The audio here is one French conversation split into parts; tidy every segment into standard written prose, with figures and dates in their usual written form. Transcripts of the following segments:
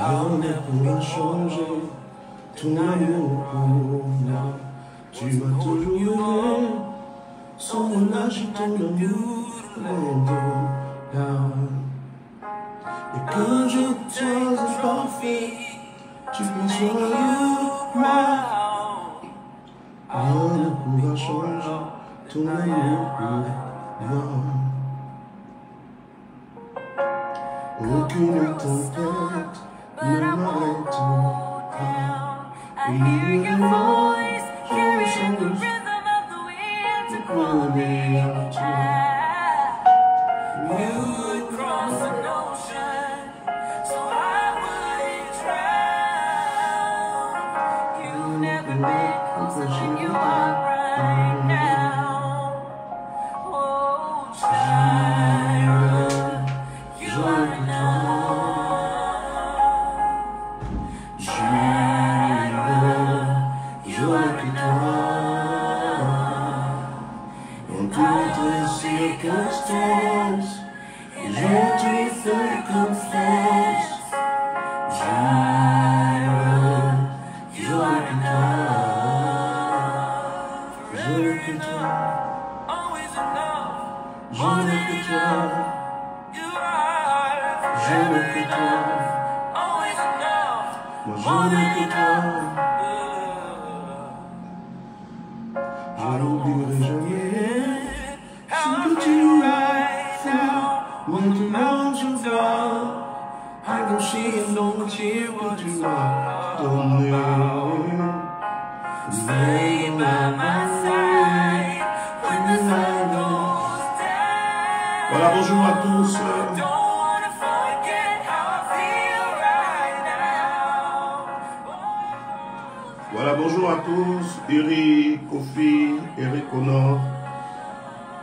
rien ne pourra changer ton amour pour moi. Tu m'as toujours aimé, sans relâcher ton amour. Et quand je sois imparfait, tu prends soin de moi. Rien ne pourra changer ton amour pour moi. Aucune tempête ne m'arrêtera. I hear your voice carrying the rhythm of the wind to pull me out to you would cross an ocean, so I wouldn't drown. You never been closer than you are right now. Oh, Jireh, you're enough. Jireh, you're enough. En toutes les circonstances, je te fais confiance. Jireh, you're enough. Je n'ai que toi, always enough. Je n'ai que toi, you are. Je n'ai que toi, always enough. Moi je n'ai que toi. Je n'oublierai jamais ce que tu as fait. Maintenant je vois, I can see and don't hear what you are donné. Stay by my side when the sun goes down. Voilà, bonjour à tous. Don't wanna forget how I feel right now. Voilà, bonjour à tous. Eric, Kofi, Eric Honor.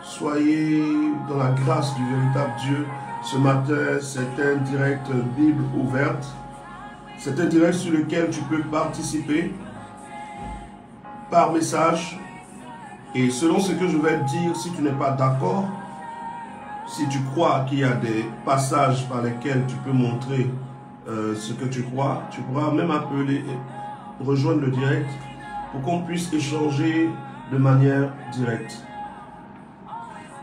Soyez dans la grâce du véritable Dieu. Ce matin, c'est un direct Bible ouverte. C'est un direct sur lequel tu peux participer par message. Et selon ce que je vais te dire, si tu n'es pas d'accord, si tu crois qu'il y a des passages par lesquels tu peux montrer ce que tu crois, tu pourras même appeler, rejoindre le direct pour qu'on puisse échanger de manière directe.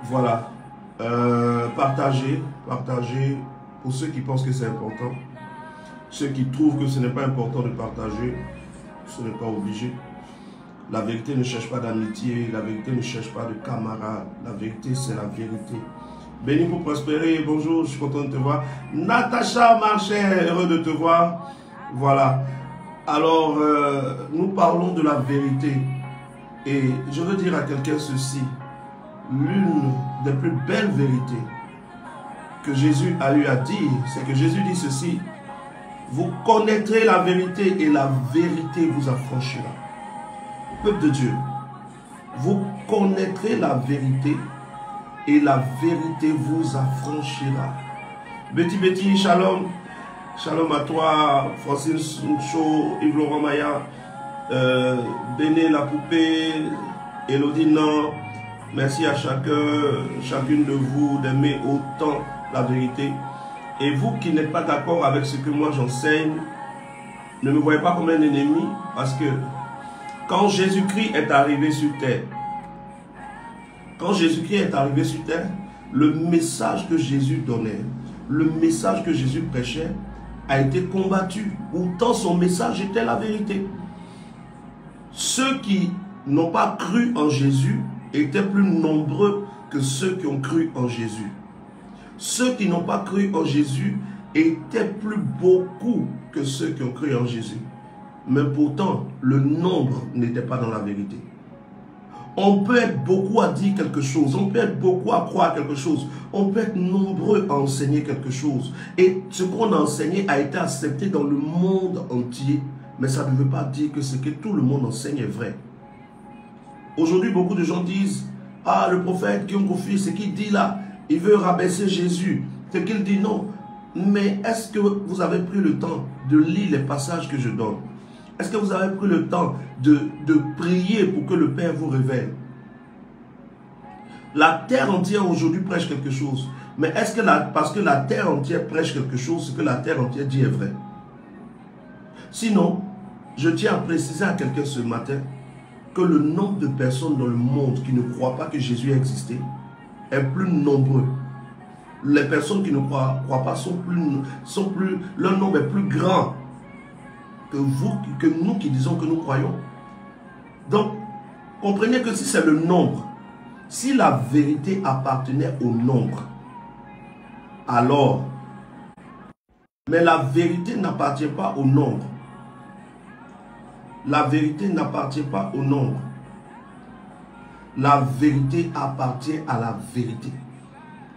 Voilà. Partagez pour ceux qui pensent que c'est important. Ceux qui trouvent que ce n'est pas important de partager, ce n'est pas obligé. La vérité ne cherche pas d'amitié, la vérité ne cherche pas de camarades. La vérité, c'est la vérité. Béni pour prospérer, bonjour, je suis content de te voir. Natacha Marchais, heureux de te voir. Voilà. Alors, nous parlons de la vérité. Et je veux dire à quelqu'un ceci. L'une des plus belles vérités que Jésus a eu à dire, c'est que Jésus dit ceci: vous connaîtrez la vérité et la vérité vous affranchira. Peuple de Dieu, vous connaîtrez la vérité et la vérité vous affranchira. Betty, shalom. Shalom à toi, Francine Suncho, Yves-Laurent Maya, Béné la poupée, Elodie Nord. Merci à chacune de vous d'aimer autant la vérité. Et vous qui n'êtes pas d'accord avec ce que moi j'enseigne, ne me voyez pas comme un ennemi, parce que quand Jésus-Christ est arrivé sur terre, le message que Jésus donnait, le message que Jésus prêchait, a été combattu. Pourtant son message était la vérité. Ceux qui n'ont pas cru en Jésus étaient plus nombreux que ceux qui ont cru en Jésus. Ceux qui n'ont pas cru en Jésus étaient plus beaucoup que ceux qui ont cru en Jésus. Mais pourtant, le nombre n'était pas dans la vérité. On peut être beaucoup à dire quelque chose, on peut être beaucoup à croire quelque chose, on peut être nombreux à enseigner quelque chose. Et ce qu'on a enseigné a été accepté dans le monde entier, mais ça ne veut pas dire que ce que tout le monde enseigne est vrai. Aujourd'hui, beaucoup de gens disent, ah, le prophète Guillaume Kofi, ce qu'il dit là, il veut rabaisser Jésus. C'est qu'il dit non. Mais est-ce que vous avez pris le temps de lire les passages que je donne? Est-ce que vous avez pris le temps de prier pour que le Père vous révèle? La terre entière aujourd'hui prêche quelque chose. Mais est-ce que parce que la terre entière prêche quelque chose, ce que la terre entière dit est vrai? Sinon, je tiens à préciser à quelqu'un ce matin que le nombre de personnes dans le monde qui ne croient pas que Jésus a existé est plus nombreux. Les personnes qui ne croient pas leur nombre est plus grand que nous qui disons que nous croyons. Donc, comprenez que si c'est le nombre, si la vérité appartenait au nombre, alors, mais la vérité n'appartient pas au nombre. La vérité n'appartient pas au nombre. La vérité appartient à la vérité.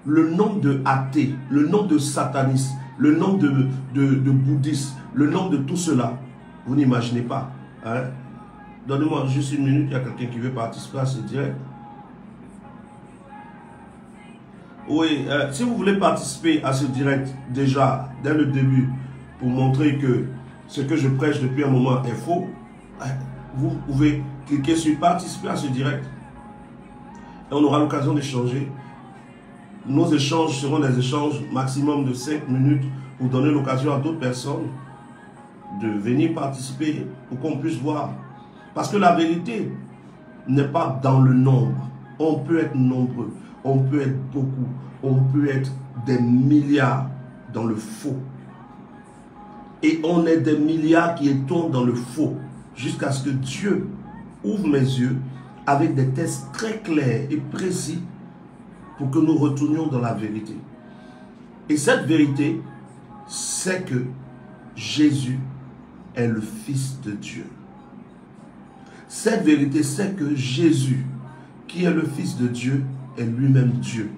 Le nombre de athées, le nombre de satanistes, le nombre de bouddhistes, le nombre de tout cela, vous n'imaginez pas. Hein? Donnez-moi juste une minute, il y a quelqu'un qui veut participer à ce direct. Oui, si vous voulez participer à ce direct, déjà, dès le début, pour montrer que ce que je prêche depuis un moment est faux, vous pouvez cliquer sur participer à ce direct. Et on aura l'occasion d'échanger. Nos échanges seront des échanges maximum de 5 minutes pour donner l'occasion à d'autres personnes de venir participer pour qu'on puisse voir. Parce que la vérité n'est pas dans le nombre. On peut être nombreux, on peut être beaucoup, on peut être des milliards dans le faux. Et on est des milliards qui tombent dans le faux jusqu'à ce que Dieu ouvre mes yeux avec des tests très clairs et précis pour que nous retournions dans la vérité. Et cette vérité, c'est que Jésus est le Fils de Dieu. Cette vérité, c'est que Jésus, qui est le Fils de Dieu, est lui-même Dieu.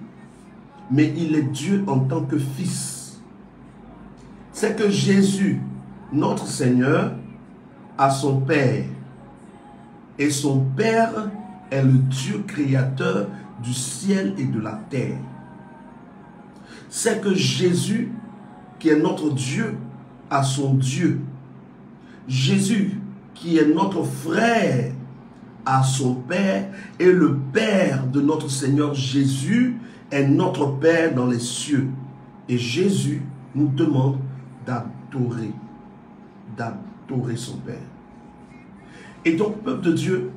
Mais il est Dieu en tant que Fils. C'est que Jésus, notre Seigneur, a son Père. Et son Père est le Dieu créateur du ciel et de la terre. C'est que Jésus, qui est notre Dieu, a son Dieu. Jésus, qui est notre frère, a son Père, et le Père de notre Seigneur Jésus est notre Père dans les cieux. Et Jésus nous demande d'adorer son Père. Et donc, peuple de Dieu,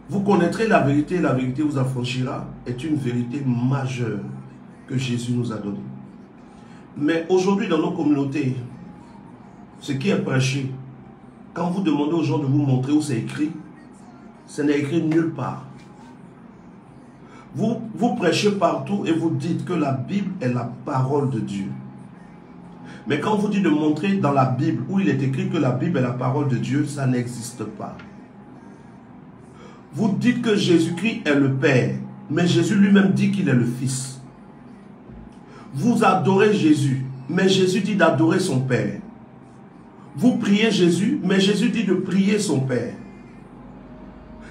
vous connaîtrez la vérité vous affranchira, est une vérité majeure que Jésus nous a donnée. Mais aujourd'hui, dans nos communautés, ce qui est prêché, quand vous demandez aux gens de vous montrer où c'est écrit, ce n'est écrit nulle part. Vous prêchez partout et vous dites que la Bible est la parole de Dieu. Mais quand on vous dit de montrer dans la Bible où il est écrit que la Bible est la parole de Dieu, ça n'existe pas. Vous dites que Jésus-Christ est le Père, mais Jésus lui-même dit qu'il est le Fils. Vous adorez Jésus, mais Jésus dit d'adorer son Père. Vous priez Jésus, mais Jésus dit de prier son Père.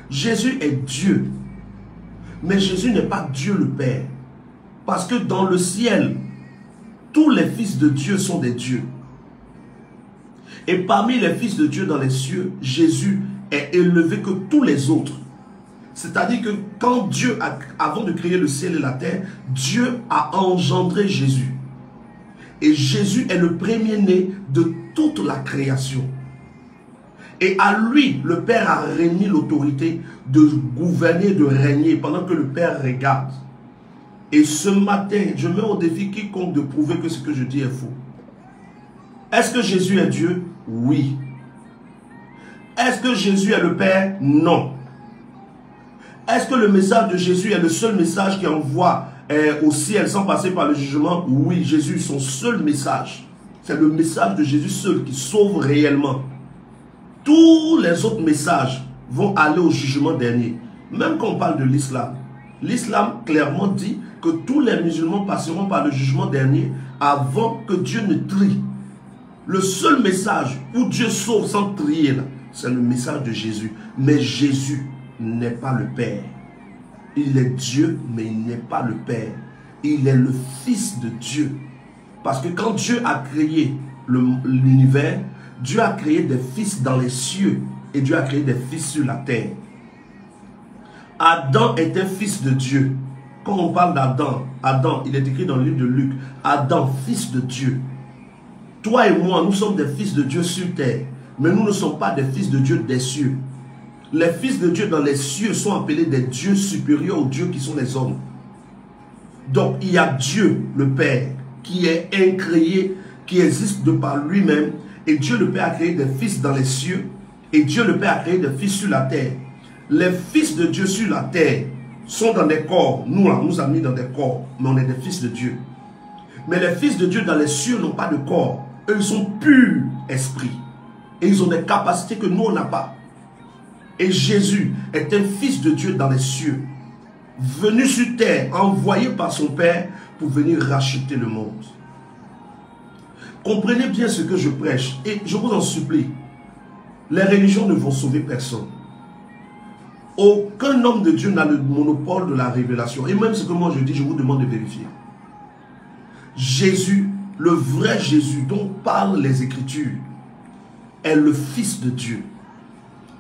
Jésus est Dieu, mais Jésus n'est pas Dieu le Père. Parce que dans le ciel, tous les fils de Dieu sont des dieux. Et parmi les fils de Dieu dans les cieux, Jésus est élevé que tous les autres. C'est-à-dire que quand Dieu, avant de créer le ciel et la terre, Dieu a engendré Jésus. Et Jésus est le premier-né de toute la création. Et à lui, le Père a remis l'autorité de gouverner, de régner, pendant que le Père regarde. Et ce matin, je mets au défi quiconque de prouver que ce que je dis est faux. Est-ce que Jésus est Dieu? Oui. Est-ce que Jésus est le Père? Non. Est-ce que le message de Jésus est le seul message qui envoie au ciel sans passer par le jugement? Oui, Jésus, son seul message. C'est le message de Jésus seul qui sauve réellement. Tous les autres messages vont aller au jugement dernier. Même quand on parle de l'islam, l'islam clairement dit que tous les musulmans passeront par le jugement dernier avant que Dieu ne trie. Le seul message où Dieu sauve sans trier, c'est le message de Jésus. Mais Jésus n'est pas le Père. Il est Dieu, mais il n'est pas le Père. Il est le Fils de Dieu. Parce que quand Dieu a créé l'univers, Dieu a créé des fils dans les cieux et Dieu a créé des fils sur la terre. Adam était fils de Dieu. Quand on parle d'Adam, Adam, il est écrit dans le livre de Luc, Adam, fils de Dieu. Toi et moi, nous sommes des fils de Dieu sur terre. Mais nous ne sommes pas des fils de Dieu des cieux. Les fils de Dieu dans les cieux sont appelés des dieux supérieurs aux dieux qui sont les hommes. Donc il y a Dieu le Père qui est incréé, qui existe de par lui-même. Et Dieu le Père a créé des fils dans les cieux. Et Dieu le Père a créé des fils sur la terre. Les fils de Dieu sur la terre sont dans des corps. Nous, on nous a mis dans des corps, mais on est des fils de Dieu. Mais les fils de Dieu dans les cieux n'ont pas de corps. Eux, ils sont purs esprits. Et ils ont des capacités que nous, on n'a pas. Et Jésus est un fils de Dieu dans les cieux, venu sur terre, envoyé par son Père pour venir racheter le monde. Comprenez bien ce que je prêche et je vous en supplie. Les religions ne vont sauver personne. Aucun homme de Dieu n'a le monopole de la révélation. Et même ce que moi je dis, je vous demande de vérifier. Jésus, le vrai Jésus dont parlent les Écritures, est le Fils de Dieu.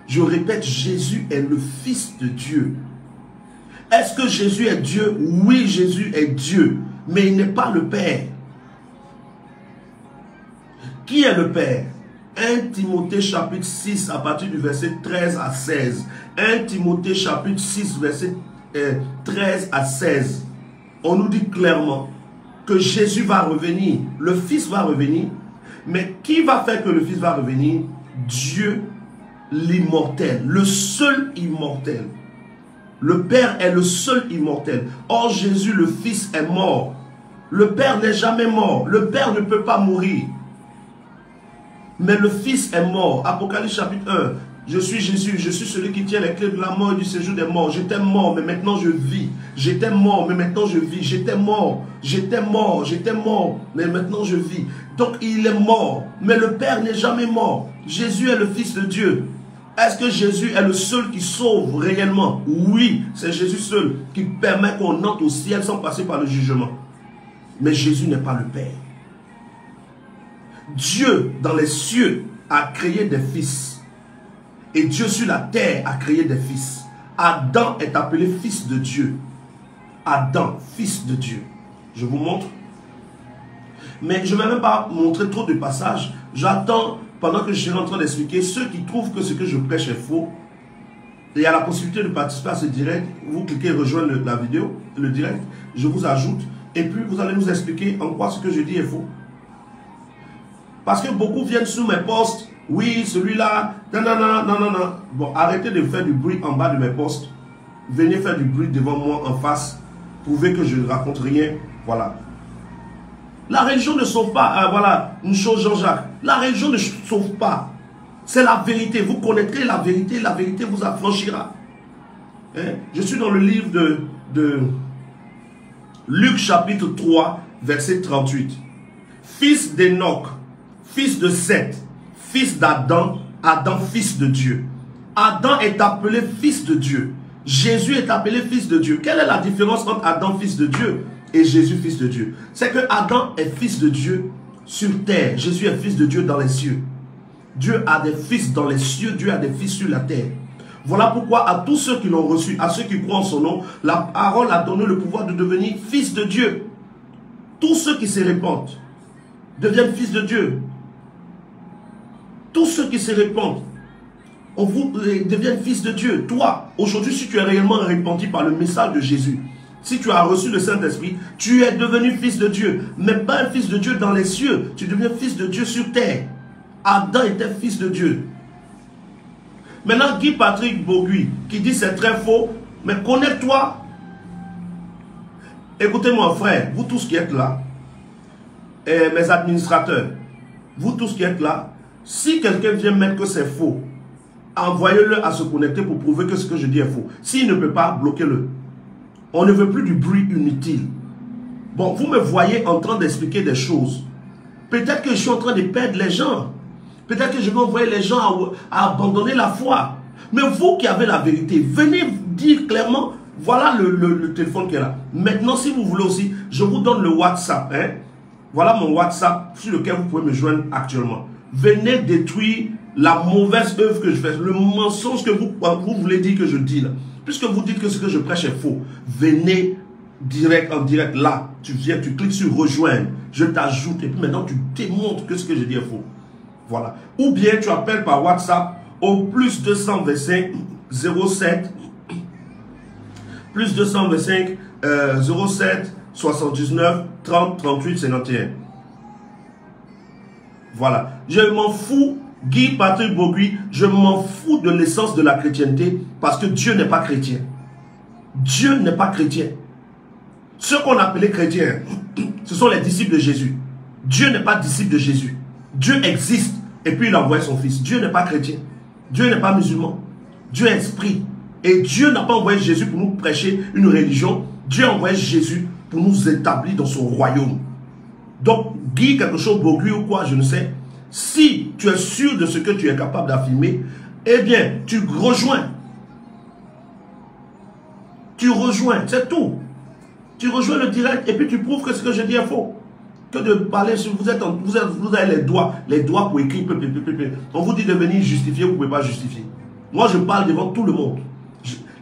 Je répète, Jésus est le Fils de Dieu. Est-ce que Jésus est Dieu? Oui, Jésus est Dieu, mais il n'est pas le Père. Qui est le Père? 1 Timothée chapitre 6 à partir du verset 13 à 16. 1 Timothée chapitre 6 verset 13 à 16. On nous dit clairement que Jésus va revenir. Le Fils va revenir. Mais qui va faire que le Fils va revenir? Dieu l'immortel, le seul immortel. Le Père est le seul immortel. Or Jésus le Fils est mort. Le Père n'est jamais mort. Le Père ne peut pas mourir. Mais le Fils est mort. Apocalypse chapitre 1. Je suis Jésus, je suis celui qui tient les clés de la mort et du séjour des morts. J'étais mort, mais maintenant je vis. J'étais mort, mais maintenant je vis. J'étais mort, mais maintenant je vis. Donc il est mort, mais le Père n'est jamais mort. Jésus est le Fils de Dieu. Est-ce que Jésus est le seul qui sauve réellement? Oui, c'est Jésus seul qui permet qu'on entre au ciel sans passer par le jugement. Mais Jésus n'est pas le Père. Dieu dans les cieux a créé des fils. Et Dieu sur la terre a créé des fils. Adam est appelé fils de Dieu. Adam, fils de Dieu. Je vous montre. Mais je ne vais même pas montrer trop de passages. J'attends, pendant que je suis en train d'expliquer, ceux qui trouvent que ce que je prêche est faux. Il y a la possibilité de participer à ce direct. Vous cliquez rejoindre la vidéo, le direct. Je vous ajoute. Et puis vous allez nous expliquer en quoi ce que je dis est faux. Parce que beaucoup viennent sous mes posts. Oui, celui-là, non. Bon, arrêtez de faire du bruit en bas de mes posts. Venez faire du bruit devant moi en face. Prouvez que je ne raconte rien. Voilà. La religion ne sauve pas. Voilà, une chose Jean-Jacques. La religion ne sauve pas. C'est la vérité. Vous connaîtrez la vérité vous affranchira. Hein? Je suis dans le livre de Luc chapitre 3, verset 38. Fils d'Enoch, fils de Seth, fils d'Adam, Adam fils de Dieu. Adam est appelé fils de Dieu. Jésus est appelé fils de Dieu. Quelle est la différence entre Adam fils de Dieu et Jésus fils de Dieu? C'est que Adam est fils de Dieu sur terre. Jésus est fils de Dieu dans les cieux. Dieu a des fils dans les cieux, Dieu a des fils sur la terre. Voilà pourquoi à tous ceux qui l'ont reçu, à ceux qui croient en son nom, la parole a donné le pouvoir de devenir fils de Dieu. Tous ceux qui se répandent deviennent fils de Dieu. Tous ceux qui se répandent deviennent fils de Dieu. Toi, aujourd'hui, si tu es réellement repenti par le message de Jésus, si tu as reçu le Saint-Esprit, tu es devenu fils de Dieu. Mais pas un fils de Dieu dans les cieux. Tu deviens fils de Dieu sur terre. Adam était fils de Dieu. Maintenant, Guy Patrick Bourgui, qui dit c'est très faux, mais connecte-toi. Écoutez-moi, frère, vous tous qui êtes là, et mes administrateurs, vous tous qui êtes là, si quelqu'un vient mettre que c'est faux, envoyez-le à se connecter pour prouver que ce que je dis est faux. S'il ne peut pas, bloquez-le. On ne veut plus du bruit inutile. Bon, vous me voyez en train d'expliquer des choses. Peut-être que je suis en train de perdre les gens. Peut-être que je vais envoyer les gens à abandonner la foi. Mais vous qui avez la vérité, venez dire clairement, voilà le téléphone qui est là. Maintenant, si vous voulez aussi, je vous donne le WhatsApp. Hein? Voilà mon WhatsApp sur lequel vous pouvez me joindre actuellement. Venez détruire la mauvaise œuvre que je fais, le mensonge que vous voulez dire que je dis là. Puisque vous dites que ce que je prêche est faux, venez direct, en direct, là, tu viens, tu cliques sur rejoindre, je t'ajoute, et puis maintenant tu démontres que ce que je dis est faux. Voilà. Ou bien tu appelles par WhatsApp au plus 225 07 plus 225 07 79 30 38 51. Voilà. Je m'en fous, Guy Patrick Bourgui, je m'en fous de l'essence de la chrétienté parce que Dieu n'est pas chrétien. Dieu n'est pas chrétien. Ceux qu'on appelait chrétiens, ce sont les disciples de Jésus. Dieu n'est pas disciple de Jésus. Dieu existe et puis il a envoyé son fils. Dieu n'est pas chrétien. Dieu n'est pas musulman. Dieu est esprit. Et Dieu n'a pas envoyé Jésus pour nous prêcher une religion. Dieu a envoyé Jésus pour nous établir dans son royaume. Donc, Guy quelque chose, Bourgui ou quoi, je ne sais. Si tu es sûr de ce que tu es capable d'affirmer, eh bien, tu rejoins. Tu rejoins, c'est tout. Tu rejoins le direct et puis tu prouves que ce que je dis est faux. Que de parler sur vous avez les doigts pour écrire. On vous dit de venir justifier, vous ne pouvez pas justifier. Moi, je parle devant tout le monde.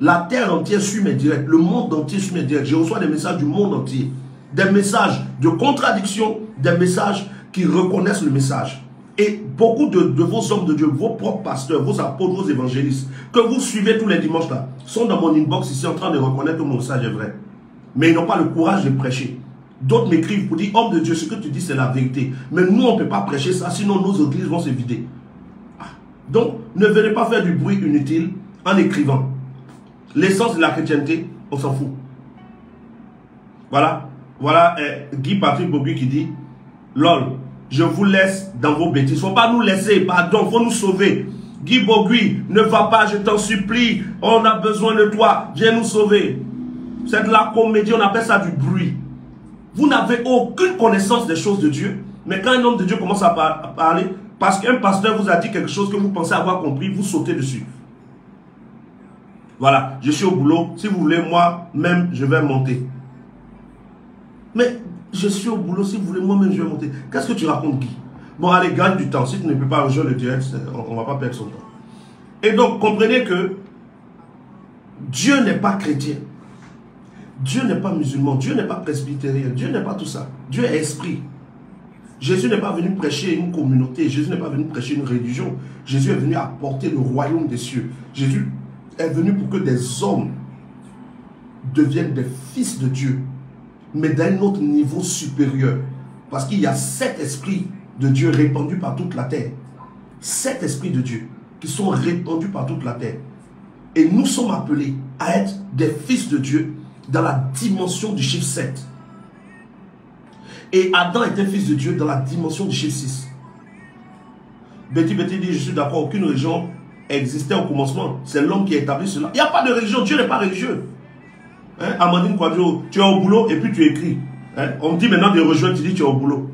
La terre entière suit mes directs. Le monde entier suit mes directs. Je reçois des messages du monde entier. Des messages de contradiction, des messages qui reconnaissent le message. Et beaucoup de vos hommes de Dieu, vos propres pasteurs, vos apôtres, vos évangélistes, que vous suivez tous les dimanches là, sont dans mon inbox ici en train de reconnaître que mon message est vrai. Mais ils n'ont pas le courage de prêcher. D'autres m'écrivent pour dire, homme de Dieu, ce que tu dis c'est la vérité. Mais nous, on ne peut pas prêcher ça, sinon nos églises vont se vider. Donc, ne venez pas faire du bruit inutile en écrivant. L'essence de la chrétienté, on s'en fout. Voilà. Voilà Guy Patrick Bourgui qui dit, lol, je vous laisse dans vos bêtises. Il ne faut pas nous laisser, pardon, il faut nous sauver. Guy Bourgui, ne va pas, je t'en supplie. On a besoin de toi, viens nous sauver. C'est de la comédie, on appelle ça du bruit. Vous n'avez aucune connaissance des choses de Dieu. Mais quand un homme de Dieu commence à parler, parce qu'un pasteur vous a dit quelque chose que vous pensez avoir compris, vous sautez dessus. Voilà, je suis au boulot. Si vous voulez, moi-même, je vais monter. Mais je suis au boulot, si vous voulez, moi-même, je vais monter. Qu'est-ce que tu racontes, Guy? Bon, allez, gagne du temps. Si tu ne peux pas rejoindre le direct, on ne va pas perdre son temps. Et donc, comprenez que Dieu n'est pas chrétien. Dieu n'est pas musulman. Dieu n'est pas presbytérien. Dieu n'est pas tout ça. Dieu est esprit. Jésus n'est pas venu prêcher une communauté. Jésus n'est pas venu prêcher une religion. Jésus est venu apporter le royaume des cieux. Jésus est venu pour que des hommes deviennent des fils de Dieu, mais d'un autre niveau supérieur. Parce qu'il y a 7 esprits de Dieu répandus par toute la terre. 7 esprits de Dieu qui sont répandus par toute la terre. Et nous sommes appelés à être des fils de Dieu dans la dimension du chiffre 7. Et Adam est un fils de Dieu dans la dimension du chiffre 6. Betty dit, je suis d'accord, aucune religion existait au commencement. C'est l'homme qui a établi cela. Il n'y a pas de religion, Dieu n'est pas religieux. Hein? Amandine Quadjo, tu es au boulot et puis tu écris. Hein? On me dit maintenant de rejoindre, tu dis tu es au boulot.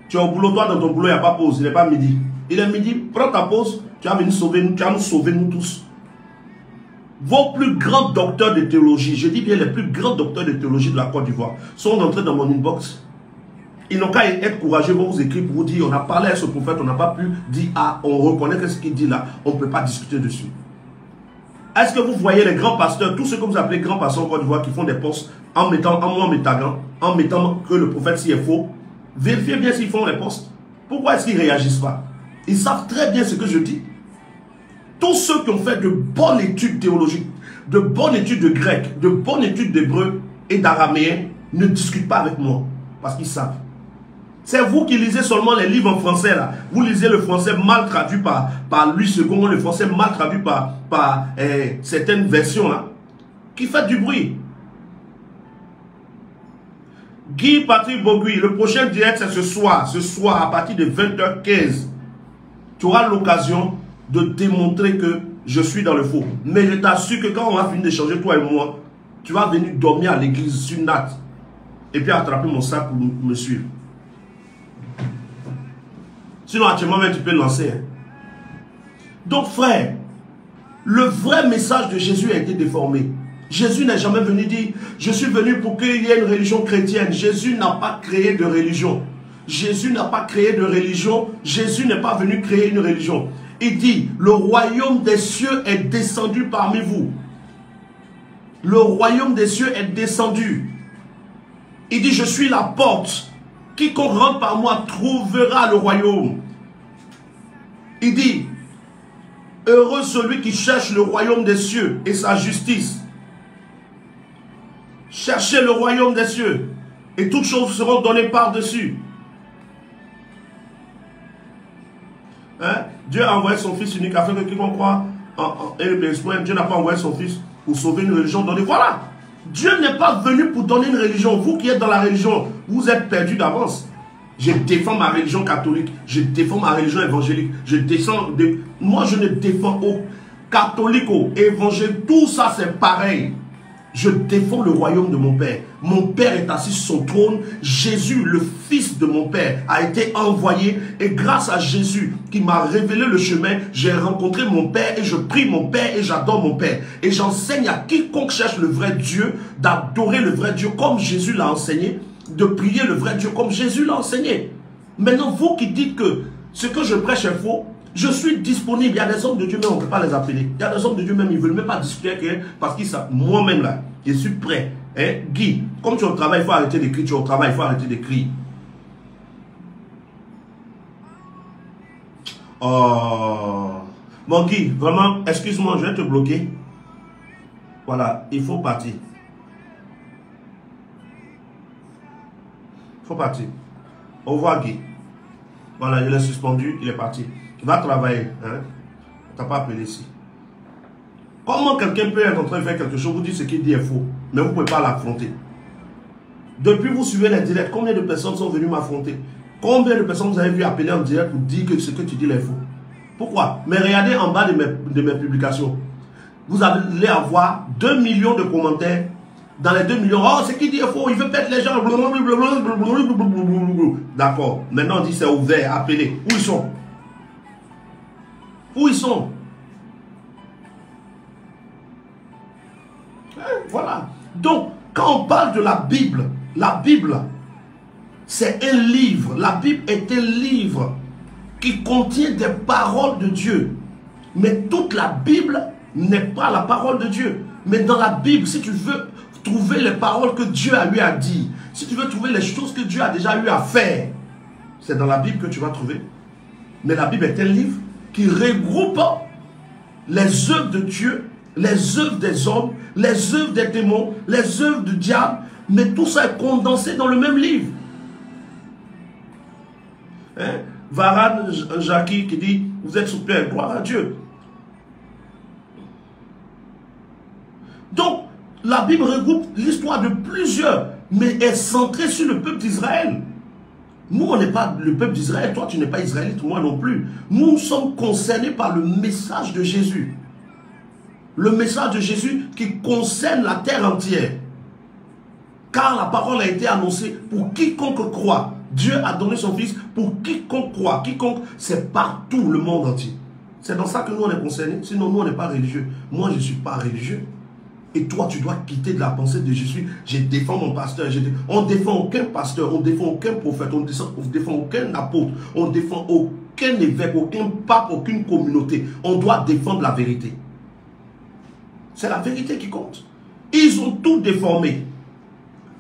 Tu es au boulot, toi dans ton boulot, il n'y a pas pause, il n'est pas midi. Il est midi, prends ta pause, tu vas venir sauver nous, tu vas nous sauver nous tous. Vos plus grands docteurs de théologie, je dis bien les plus grands docteurs de théologie de la Côte d'Ivoire, sont entrés dans mon inbox. Ils n'ont qu'à être courageux, vont vous écrire pour vous dire, on a parlé à ce prophète, on n'a pas pu dire, ah, on reconnaît que ce qu'il dit là, on ne peut pas discuter dessus. Est-ce que vous voyez les grands pasteurs, tous ceux que vous appelez grands pasteurs en Côte d'Ivoire qui font des posts en mettant que le prophète s'y est faux, vérifiez bien s'ils font les posts. Pourquoi est-ce qu'ils ne réagissent pas? Ils savent très bien ce que je dis. Tous ceux qui ont fait de bonnes études théologiques, de bonnes études de grec, de bonnes études d'hébreu et d'araméen, ne discutent pas avec moi, parce qu'ils savent. C'est vous qui lisez seulement les livres en français là. Vous lisez le français mal traduit par Louis II, le français mal traduit par certaines versions là, qui fait du bruit. Guy Patrick Bourgui, le prochain direct c'est ce soir à partir de 20h15. Tu auras l'occasion de démontrer que je suis dans le faux. Mais je t'assure que quand on va finir d'échanger toi et moi, tu vas venir dormir à l'église sur Nat et puis attraper mon sac pour me suivre. Sinon, actuellement, tu peux lancer. Hein. Donc, frère, le vrai message de Jésus a été déformé. Jésus n'est jamais venu dire, je suis venu pour qu'il y ait une religion chrétienne. Jésus n'a pas créé de religion. Jésus n'a pas créé de religion. Jésus n'est pas venu créer une religion. Il dit, le royaume des cieux est descendu parmi vous. Le royaume des cieux est descendu. Il dit, je suis la porte. Quiconque rentre par moi trouvera le royaume. Il dit, heureux celui qui cherche le royaume des cieux et sa justice. Cherchez le royaume des cieux et toutes choses seront données par-dessus. Hein? Dieu a envoyé son Fils unique afin que quiconque croit Dieu n'a pas envoyé son Fils pour sauver une religion donnée. Voilà. Dieu n'est pas venu pour donner une religion. Vous qui êtes dans la religion, vous êtes perdus d'avance. Je défends ma religion catholique. Je défends ma religion évangélique. Moi, je ne défends au catholique, au évangélique. Tout ça, c'est pareil. Je défends le royaume de mon Père. Mon Père est assis sur son trône. Jésus, le Fils de mon Père, a été envoyé. Et grâce à Jésus, qui m'a révélé le chemin, j'ai rencontré mon Père et je prie mon Père et j'adore mon Père. Et j'enseigne à quiconque cherche le vrai Dieu d'adorer le vrai Dieu comme Jésus l'a enseigné, de prier le vrai Dieu comme Jésus l'a enseigné. Maintenant, vous qui dites que ce que je prêche est faux, je suis disponible. Il y a des hommes de Dieu, mais on ne peut pas les appeler. Il y a des hommes de Dieu, même, ils ne veulent même pas discuter avec eux parce qu'ils savent, moi-même là, je suis prêt. Hein? Guy, comme tu es au travail, il faut arrêter d'écrire. Tu es au travail, il faut arrêter d'écrire. Oh. Bon, Guy, vraiment, excuse-moi, je vais te bloquer. Voilà, il faut partir. Il faut partir. Au revoir, Guy. Voilà, il est suspendu, il est parti. Il va travailler. Hein? On t'a pas appelé ici. Comment quelqu'un peut être en train de faire quelque chose, vous dites ce qu'il dit est faux, mais vous ne pouvez pas l'affronter. Depuis vous suivez les directs, combien de personnes sont venues m'affronter? Combien de personnes vous avez vu appeler en direct pour dire que ce que tu dis est faux? Pourquoi? Mais regardez en bas de mes publications. Vous allez avoir 2 millions de commentaires. Dans les 2 millions, oh, ce qu'il dit est faux, il veut perdre les gens. D'accord. Maintenant, on dit c'est ouvert, appelez. Où ils sont? Où ils sont? Voilà. Donc, quand on parle de la Bible, c'est un livre. La Bible est un livre qui contient des paroles de Dieu. Mais toute la Bible n'est pas la parole de Dieu. Mais dans la Bible, si tu veux trouver les paroles que Dieu a eu à dire, si tu veux trouver les choses que Dieu a déjà eu à faire, c'est dans la Bible que tu vas trouver. Mais la Bible est un livre qui regroupe les œuvres de Dieu, les œuvres des hommes, les œuvres des démons, les œuvres du diable, mais tout ça est condensé dans le même livre. Hein? Varane Jackie qui dit, vous êtes super, gloire à Dieu. Donc, la Bible regroupe l'histoire de plusieurs, mais est centrée sur le peuple d'Israël. Nous, on n'est pas le peuple d'Israël, toi tu n'es pas israélite, moi non plus. Nous sommes concernés par le message de Jésus. Le message de Jésus qui concerne la terre entière. Car la parole a été annoncée pour quiconque croit. Dieu a donné son Fils pour quiconque croit. Quiconque, c'est partout le monde entier. C'est dans ça que nous on est concernés. Sinon nous on n'est pas religieux. Moi je ne suis pas religieux. Et toi tu dois quitter de la pensée de Jésus. Je défends mon pasteur. On ne défend aucun pasteur. On ne défend aucun prophète. On ne défend aucun apôtre. On ne défend aucun évêque, aucun pape, aucune communauté. On doit défendre la vérité. C'est la vérité qui compte. Ils ont tout déformé.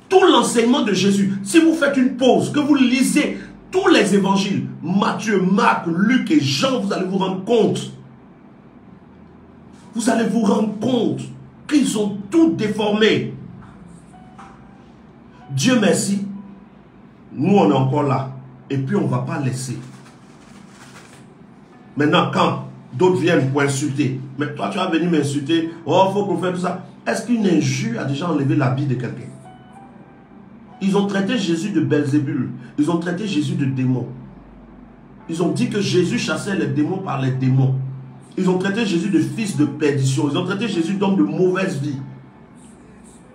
Tout l'enseignement de Jésus. Si vous faites une pause, que vous lisez tous les évangiles, Matthieu, Marc, Luc et Jean, vous allez vous rendre compte. Vous allez vous rendre compte qu'ils ont tout déformé. Dieu merci, nous on est encore là. Et puis on ne va pas laisser. Maintenant, quand d'autres viennent pour insulter, mais toi tu vas venir m'insulter, oh, il faut qu'on fasse tout ça. Est-ce qu'une injure a déjà enlevé la vie de quelqu'un? Ils ont traité Jésus de Belzébul. Ils ont traité Jésus de démon. Ils ont dit que Jésus chassait les démons par les démons. Ils ont traité Jésus de fils de perdition. Ils ont traité Jésus d'homme de mauvaise vie.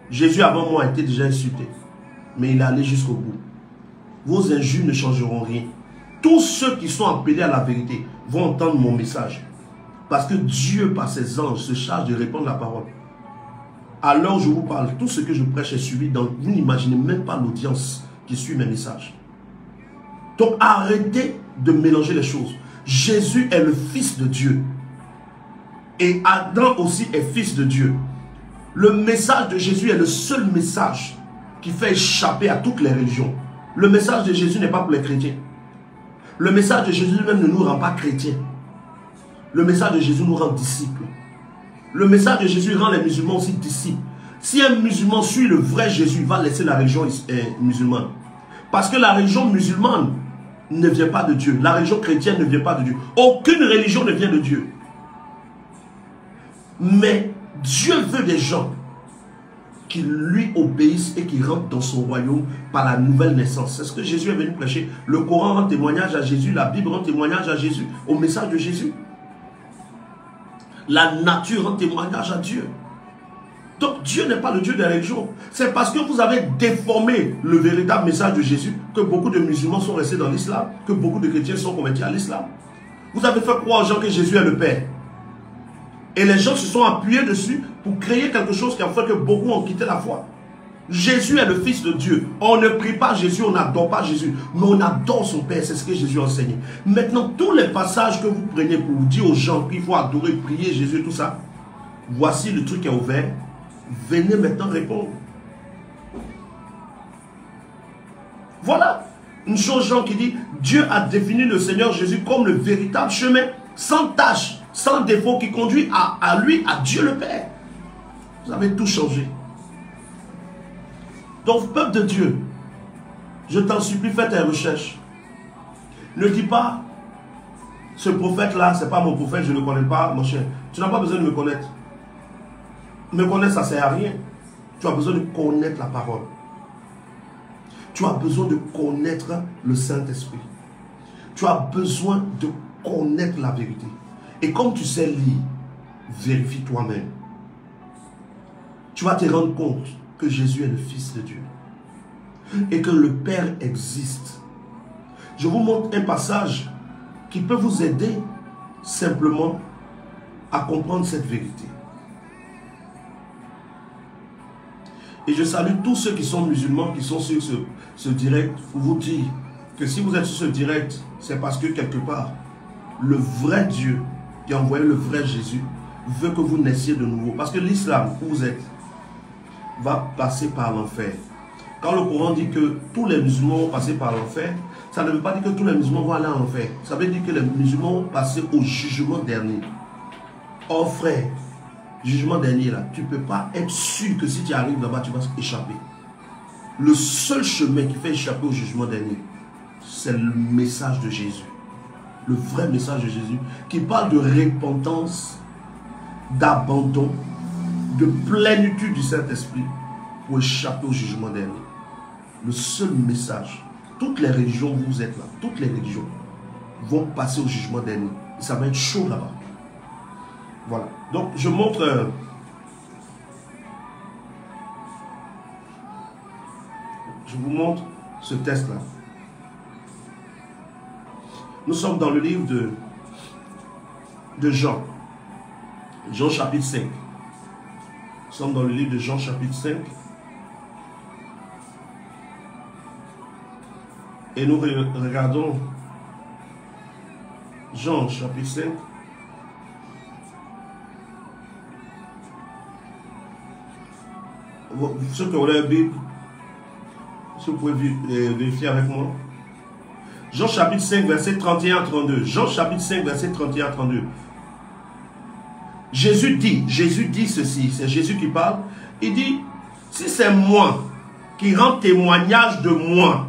Jésus avant moi a été déjà insulté. Mais il est allé jusqu'au bout. Vos injures ne changeront rien. Tous ceux qui sont appelés à la vérité vont entendre mon message. Parce que Dieu, par ses anges, se charge de répandre la parole. Alors je vous parle, tout ce que je prêche est suivi dans... Vous n'imaginez même pas l'audience qui suit mes messages. Donc arrêtez de mélanger les choses. Jésus est le Fils de Dieu. Et Adam aussi est fils de Dieu. Le message de Jésus est le seul message qui fait échapper à toutes les religions. Le message de Jésus n'est pas pour les chrétiens. Le message de Jésus lui-même ne nous rend pas chrétiens. Le message de Jésus nous rend disciples. Le message de Jésus rend les musulmans aussi disciples. Si un musulman suit le vrai Jésus, il va laisser la religion musulmane. Parce que la religion musulmane ne vient pas de Dieu. La religion chrétienne ne vient pas de Dieu. Aucune religion ne vient de Dieu. Mais Dieu veut des gens qui lui obéissent et qui rentrent dans son royaume par la nouvelle naissance. C'est ce que Jésus est venu prêcher. Le Coran rend témoignage à Jésus, la Bible rend témoignage à Jésus, au message de Jésus. La nature rend témoignage à Dieu. Donc Dieu n'est pas le Dieu des religions. C'est parce que vous avez déformé le véritable message de Jésus que beaucoup de musulmans sont restés dans l'islam, que beaucoup de chrétiens sont convertis à l'islam. Vous avez fait croire aux gens que Jésus est le Père. Et les gens se sont appuyés dessus pour créer quelque chose qui a fait que beaucoup ont quitté la foi. Jésus est le Fils de Dieu. On ne prie pas Jésus, on n'adore pas Jésus, mais on adore son Père. C'est ce que Jésus a enseigné. Maintenant, tous les passages que vous prenez pour dire aux gens qu'il faut adorer, prier Jésus et tout ça, voici le truc qui est ouvert. Venez maintenant répondre. Voilà une chose, Jean, qui dit Dieu a défini le Seigneur Jésus comme le véritable chemin, sans tâche, sans défaut, qui conduit à lui, à Dieu le Père. Vous avez tout changé. Donc, peuple de Dieu, je t'en supplie, fais tes recherches. Ne dis pas, ce prophète-là, ce n'est pas mon prophète, je ne le connais pas, mon cher. Tu n'as pas besoin de me connaître. Me connaître, ça ne sert à rien. Tu as besoin de connaître la parole. Tu as besoin de connaître le Saint-Esprit. Tu as besoin de connaître la vérité. Et comme tu sais lire, vérifie toi-même. Tu vas te rendre compte que Jésus est le Fils de Dieu. Et que le Père existe. Je vous montre un passage qui peut vous aider simplement à comprendre cette vérité. Et je salue tous ceux qui sont musulmans, qui sont sur ce direct, pour vous dire que si vous êtes sur ce direct, c'est parce que quelque part, le vrai Dieu qui a envoyé le vrai Jésus veut que vous naissiez de nouveau. Parce que l'islam, où vous êtes, va passer par l'enfer. Quand le Coran dit que tous les musulmans vont passer par l'enfer, ça ne veut pas dire que tous les musulmans vont aller en enfer. Ça veut dire que les musulmans vont passer au jugement dernier. Oh frère, jugement dernier là, tu ne peux pas être sûr que si tu arrives là-bas, tu vas échapper. Le seul chemin qui fait échapper au jugement dernier, c'est le message de Jésus. Le vrai message de Jésus, qui parle de repentance, d'abandon, de plénitude du Saint-Esprit pour échapper au jugement dernier. Le seul message. Toutes les religions où vous êtes là, toutes les religions vont passer au jugement dernier. Et ça va être chaud là-bas. Voilà. Donc, je montre... je vous montre ce test-là. Nous sommes dans le livre de Jean. Jean chapitre 5. Nous sommes dans le livre de Jean chapitre 5. Et nous regardons Jean chapitre 5. Ceux qui ont la Bible, si vous pouvez vérifier avec moi. Jean chapitre 5, verset 31 à 32. Jean chapitre 5, verset 31 à 32. Jésus dit ceci, c'est Jésus qui parle. Il dit, si c'est moi qui rends témoignage de moi,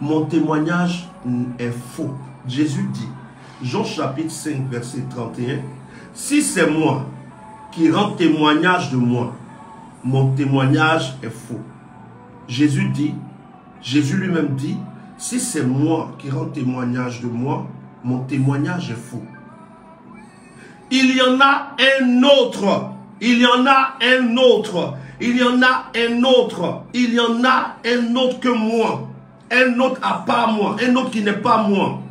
mon témoignage est faux. Jésus dit, Jean chapitre 5, verset 31, si c'est moi qui rend témoignage de moi, mon témoignage est faux. Jésus dit, Jésus lui-même dit, si c'est moi qui rends témoignage de moi, mon témoignage est faux. Il y en a un autre, il y en a un autre, il y en a un autre, il y en a un autre que moi, un autre à part moi, un autre qui n'est pas moi,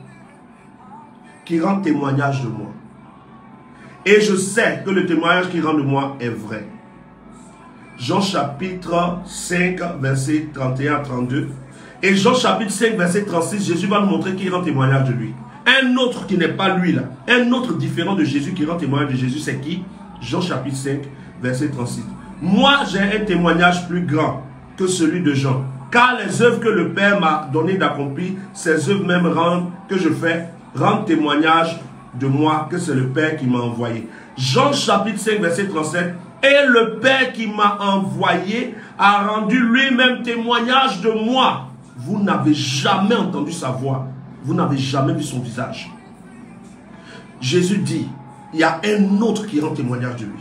qui rend témoignage de moi. Et je sais que le témoignage qui rend de moi est vrai. Jean chapitre 5, verset 31 à 32. Et Jean chapitre 5, verset 36, Jésus va nous montrer qu'il rend témoignage de lui. Un autre qui n'est pas lui là, un autre différent de Jésus qui rend témoignage de Jésus, c'est qui? Jean chapitre 5, verset 36. Moi, j'ai un témoignage plus grand que celui de Jean. Car les œuvres que le Père m'a donné d'accomplir, ces œuvres même que je fais, rendent témoignage de moi que c'est le Père qui m'a envoyé. Jean chapitre 5, verset 37. Et le Père qui m'a envoyé a rendu lui-même témoignage de moi. Vous n'avez jamais entendu sa voix. Vous n'avez jamais vu son visage. Jésus dit, il y a un autre qui rend témoignage de lui.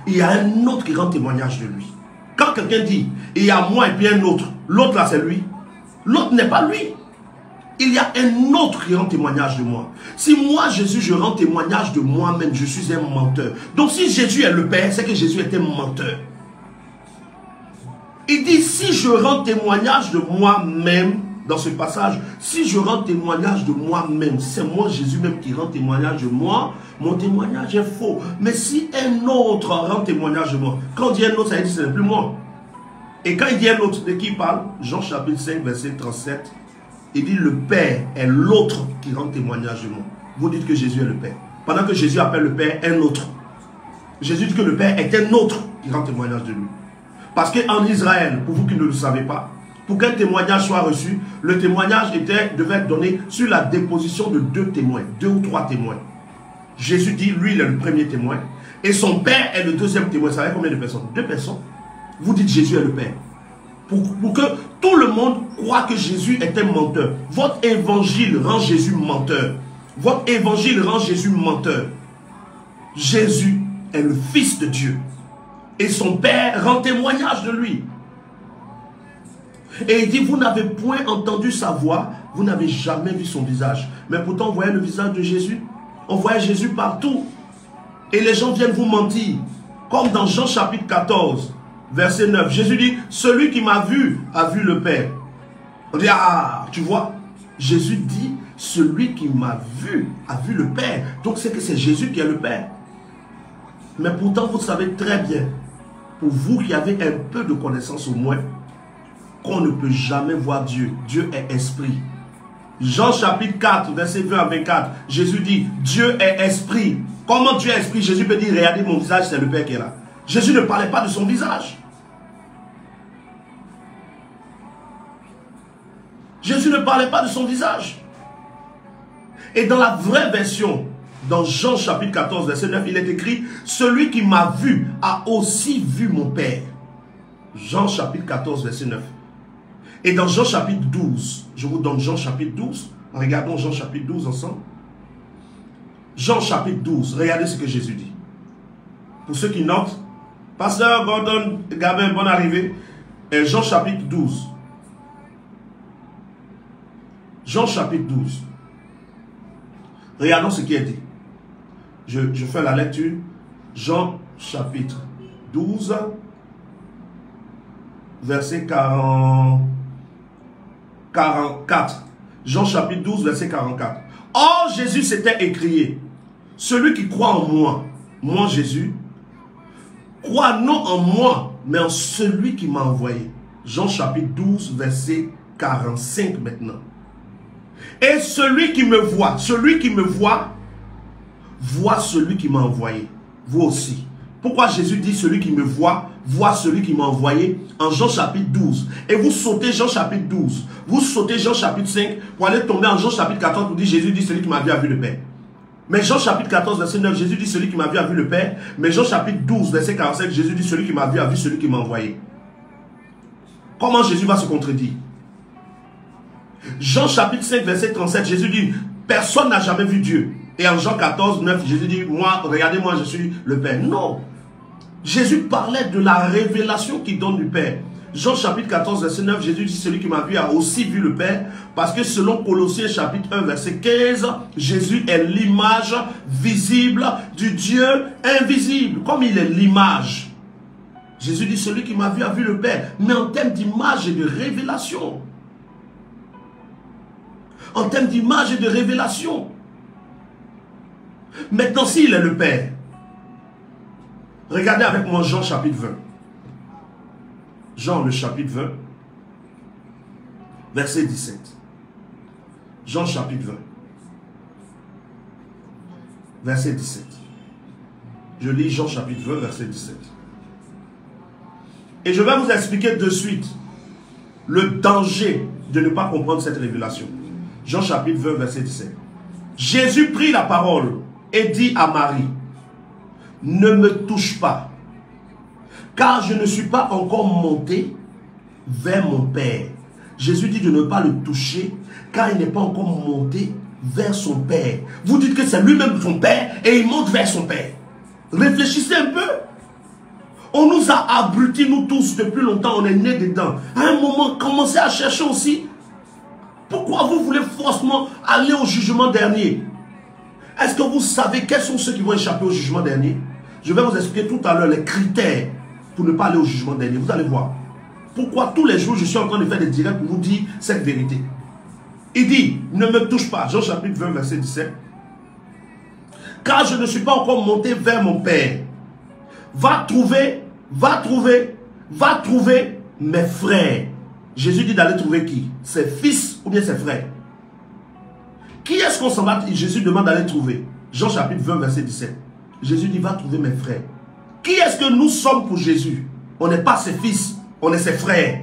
Il y a un autre qui rend témoignage de lui. Quand quelqu'un dit, il y a moi et puis un autre, l'autre là c'est lui. L'autre n'est pas lui. Il y a un autre qui rend témoignage de moi. Si moi, Jésus, je rends témoignage de moi-même, je suis un menteur. Donc si Jésus est le Père, c'est que Jésus est un menteur. Il dit, si je rends témoignage de moi-même, dans ce passage, si je rends témoignage de moi-même, c'est moi, Jésus même, qui rend témoignage de moi, mon témoignage est faux. Mais si un autre rend témoignage de moi, quand il dit un autre, ça veut dire que ce n'est plus moi. Et quand il dit un autre, de qui il parle? Jean chapitre 5, verset 37. Il dit, le Père est l'autre qui rend témoignage de moi. Vous dites que Jésus est le Père. Pendant que Jésus appelle le Père un autre. Jésus dit que le Père est un autre qui rend témoignage de lui. Parce qu'en Israël, pour vous qui ne le savez pas, pour qu'un témoignage soit reçu, le témoignage devait être donné sur la déposition de 2 témoins, 2 ou 3 témoins. Jésus dit, lui, il est le premier témoin. Et son Père est le deuxième témoin. Vous savez combien de personnes? 2 personnes. Vous dites Jésus est le Père. Pour que tout le monde croit que Jésus est un menteur. Votre évangile rend Jésus menteur. Votre évangile rend Jésus menteur. Jésus est le Fils de Dieu. Et son Père rend témoignage de lui. Et il dit, vous n'avez point entendu sa voix, vous n'avez jamais vu son visage. Mais pourtant, vous voyez le visage de Jésus. On voit Jésus partout. Et les gens viennent vous mentir. Comme dans Jean chapitre 14. Verset 9, Jésus dit, celui qui m'a vu a vu le Père. On dit, ah, tu vois, Jésus dit, celui qui m'a vu a vu le Père. Donc c'est que c'est Jésus qui est le Père. Mais pourtant, vous savez très bien, pour vous qui avez un peu de connaissance au moins, qu'on ne peut jamais voir Dieu. Dieu est esprit. Jean chapitre 4, verset 20 à 24, Jésus dit, Dieu est esprit. Comment Dieu est esprit? Jésus peut dire, regardez mon visage, c'est le Père qui est là. Jésus ne parlait pas de son visage. Jésus ne parlait pas de son visage. Et dans la vraie version, dans Jean chapitre 14, verset 9, il est écrit, celui qui m'a vu a aussi vu mon Père. Jean chapitre 14, verset 9. Et dans Jean chapitre 12, je vous donne Jean chapitre 12, regardons Jean chapitre 12 ensemble. Jean chapitre 12, regardez ce que Jésus dit. Pour ceux qui notent, Pasteur Gordon Gabin, bonne arrivée. Et Jean chapitre 12. Jean chapitre 12. Regardons ce qui est dit. Je fais la lecture. Jean chapitre 12, verset 44. Jean chapitre 12, verset 44. Or, Jésus s'était écrié, celui qui croit en moi, moi Jésus, croit non en moi, mais en celui qui m'a envoyé. Jean chapitre 12, verset 45 maintenant. Et celui qui me voit, voit celui qui m'a envoyé. Vous aussi. Pourquoi Jésus dit celui qui me voit, voit celui qui m'a envoyé en Jean chapitre 12. Et vous sautez Jean chapitre 12. Vous sautez Jean chapitre 5 pour aller tomber en Jean chapitre 14 pour dire Jésus dit celui qui m'a vu a vu le Père. Mais Jean chapitre 14 verset 9, Jésus dit celui qui m'a vu a vu le Père. Mais Jean chapitre 12 verset 45, Jésus dit celui qui m'a vu a vu celui qui m'a envoyé. Comment Jésus va se contredire? Jean chapitre 5 verset 37, Jésus dit personne n'a jamais vu Dieu. Et en Jean 14, 9, Jésus dit moi, regardez-moi, je suis le Père. Non. Jésus parlait de la révélation qu'il donne du Père. Jean chapitre 14 verset 9, Jésus dit celui qui m'a vu a aussi vu le Père, parce que selon Colossiens chapitre 1 verset 15, Jésus est l'image visible du Dieu invisible. Comme il est l'image, Jésus dit celui qui m'a vu a vu le Père. Mais en termes d'image et de révélation, en termes d'image et de révélation, maintenant s'il est le Père, regardez avec moi Jean chapitre 20. Jean le chapitre 20, verset 17. Jean chapitre 20, verset 17. Je lis Jean chapitre 20, verset 17. Et je vais vous expliquer de suite le danger de ne pas comprendre cette révélation. Jean chapitre 20, verset 17. Jésus prit la parole et dit à Marie, ne me touche pas, car je ne suis pas encore monté vers mon Père. Jésus dit de ne pas le toucher, car il n'est pas encore monté vers son Père. Vous dites que c'est lui-même son Père et il monte vers son Père. Réfléchissez un peu. On nous a abrutis, nous tous, depuis longtemps, on est nés dedans. À un moment, commencez à chercher aussi. Pourquoi vous voulez forcément aller au jugement dernier? Est-ce que vous savez quels sont ceux qui vont échapper au jugement dernier? Je vais vous expliquer tout à l'heure les critères pour ne pas aller au jugement dernier. Vous allez voir. Pourquoi tous les jours je suis en train de faire des directs pour vous dire cette vérité. Il dit, ne me touche pas. Jean chapitre 20, verset 17. Car je ne suis pas encore monté vers mon Père. Va trouver mes frères. Jésus dit d'aller trouver qui? Ses fils ou bien ses frères? Qui est-ce qu'on s'en va? Jésus demande d'aller trouver. Jean chapitre 20, verset 17. Jésus dit, va trouver mes frères. Qui est-ce que nous sommes pour Jésus? On n'est pas ses fils, on est ses frères.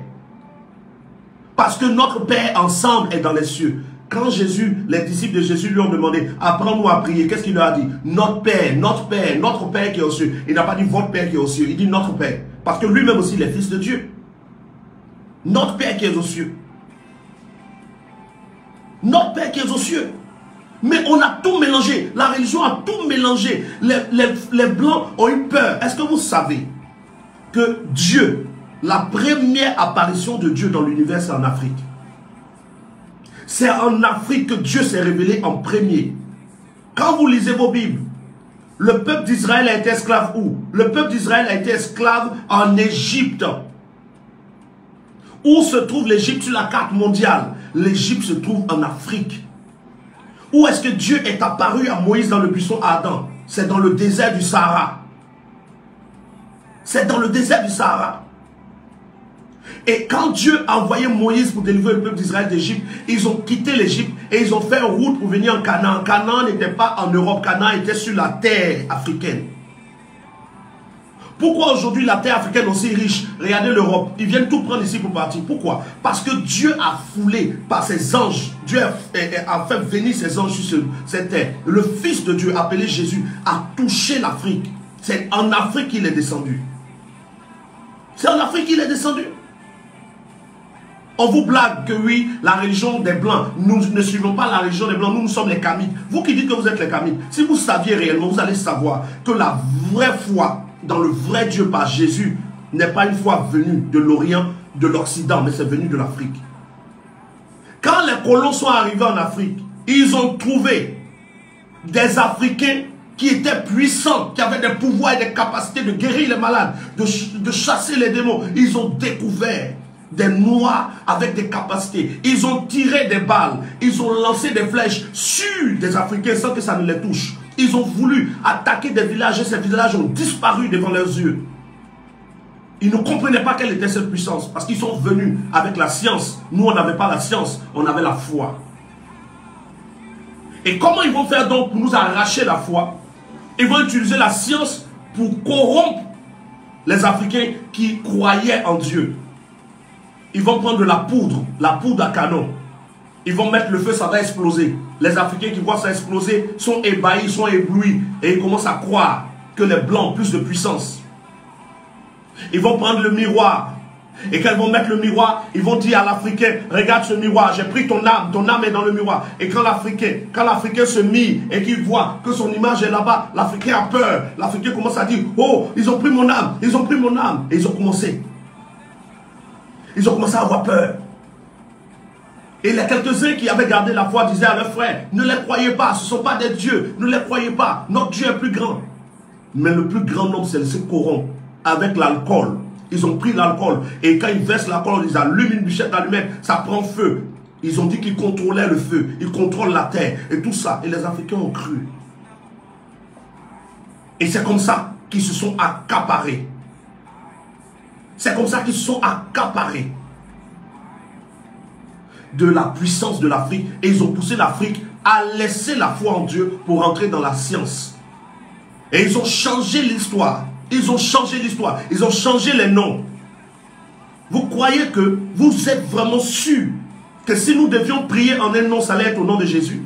Parce que notre Père ensemble est dans les cieux. Quand Jésus, les disciples de Jésus lui ont demandé, apprends-nous à prier, qu'est-ce qu'il leur a dit? Notre Père, notre Père, notre Père qui est aux cieux. Il n'a pas dit votre Père qui est aux cieux, il dit notre Père. Parce que lui-même aussi, il est fils de Dieu. Notre Père qui est aux cieux. Notre Père qui est aux cieux. Mais on a tout mélangé. La religion a tout mélangé. Les Blancs ont eu peur. Est-ce que vous savez que Dieu, la première apparition de Dieu dans l'univers, c'est en Afrique? C'est en Afrique que Dieu s'est révélé en premier. Quand vous lisez vos Bibles, le peuple d'Israël a été esclave où? Le peuple d'Israël a été esclave en Égypte. Où se trouve l'Égypte sur la carte mondiale? L'Égypte se trouve en Afrique. Où est-ce que Dieu est apparu à Moïse dans le buisson à Adam? C'est dans le désert du Sahara. C'est dans le désert du Sahara. Et quand Dieu a envoyé Moïse pour délivrer le peuple d'Israël d'Égypte, ils ont quitté l'Égypte et ils ont fait route pour venir en Canaan. Canaan n'était pas en Europe, Canaan était sur la terre africaine. Pourquoi aujourd'hui la terre africaine aussi riche? Regardez l'Europe, ils viennent tout prendre ici pour partir. Pourquoi? Parce que Dieu a foulé par ses anges. Dieu a fait venir ses anges sur cette terre. Le Fils de Dieu, appelé Jésus, a touché l'Afrique. C'est en Afrique qu'il est descendu. C'est en Afrique qu'il est descendu. On vous blague que oui, la religion des Blancs, nous ne suivons pas la religion des Blancs, nous sommes les Kamites. Vous qui dites que vous êtes les Kamites, si vous saviez réellement, vous allez savoir que la vraie foi dans le vrai Dieu par Jésus n'est pas une foi venue de l'Orient, de l'Occident, mais c'est venu de l'Afrique. Quand les colons sont arrivés en Afrique, ils ont trouvé des Africains qui étaient puissants, qui avaient des pouvoirs et des capacités de guérir les malades, de chasser les démons. Ils ont découvert des Noirs avec des capacités. Ils ont tiré des balles, ils ont lancé des flèches sur des Africains sans que ça ne les touche. Ils ont voulu attaquer des villages et ces villages ont disparu devant leurs yeux. Ils ne comprenaient pas quelle était cette puissance parce qu'ils sont venus avec la science. Nous, on n'avait pas la science, on avait la foi. Et comment ils vont faire donc pour nous arracher la foi? Ils vont utiliser la science pour corrompre les Africains qui croyaient en Dieu. Ils vont prendre de la poudre à canon. Ils vont mettre le feu, ça va exploser. Les Africains qui voient ça exploser sont ébahis, sont éblouis. Et ils commencent à croire que les Blancs ont plus de puissance. Ils vont prendre le miroir. Et quand ils vont mettre le miroir, ils vont dire à l'Africain, regarde ce miroir, j'ai pris ton âme est dans le miroir. Et quand l'Africain se mire et qu'il voit que son image est là-bas, l'Africain a peur. L'Africain commence à dire, oh, ils ont pris mon âme, ils ont pris mon âme. Et ils ont commencé à avoir peur. Et les quelques-uns qui avaient gardé la foi disaient à leurs frères, ne les croyez pas, ce ne sont pas des dieux, ne les croyez pas, notre Dieu est plus grand. Mais le plus grand nombre, c'est le corrompre avec l'alcool. Ils ont pris l'alcool et quand ils versent l'alcool, ils allument une bûchette d'allumette, ça prend feu. Ils ont dit qu'ils contrôlaient le feu, ils contrôlent la terre et tout ça. Et les Africains ont cru. Et c'est comme ça qu'ils se sont accaparés. C'est comme ça qu'ils se sont accaparés de la puissance de l'Afrique. Et ils ont poussé l'Afrique à laisser la foi en Dieu pour entrer dans la science. Et ils ont changé l'histoire. Ils ont changé l'histoire. Ils ont changé les noms. Vous croyez que vous êtes vraiment sûr que si nous devions prier en un nom, ça allait être au nom de Jésus?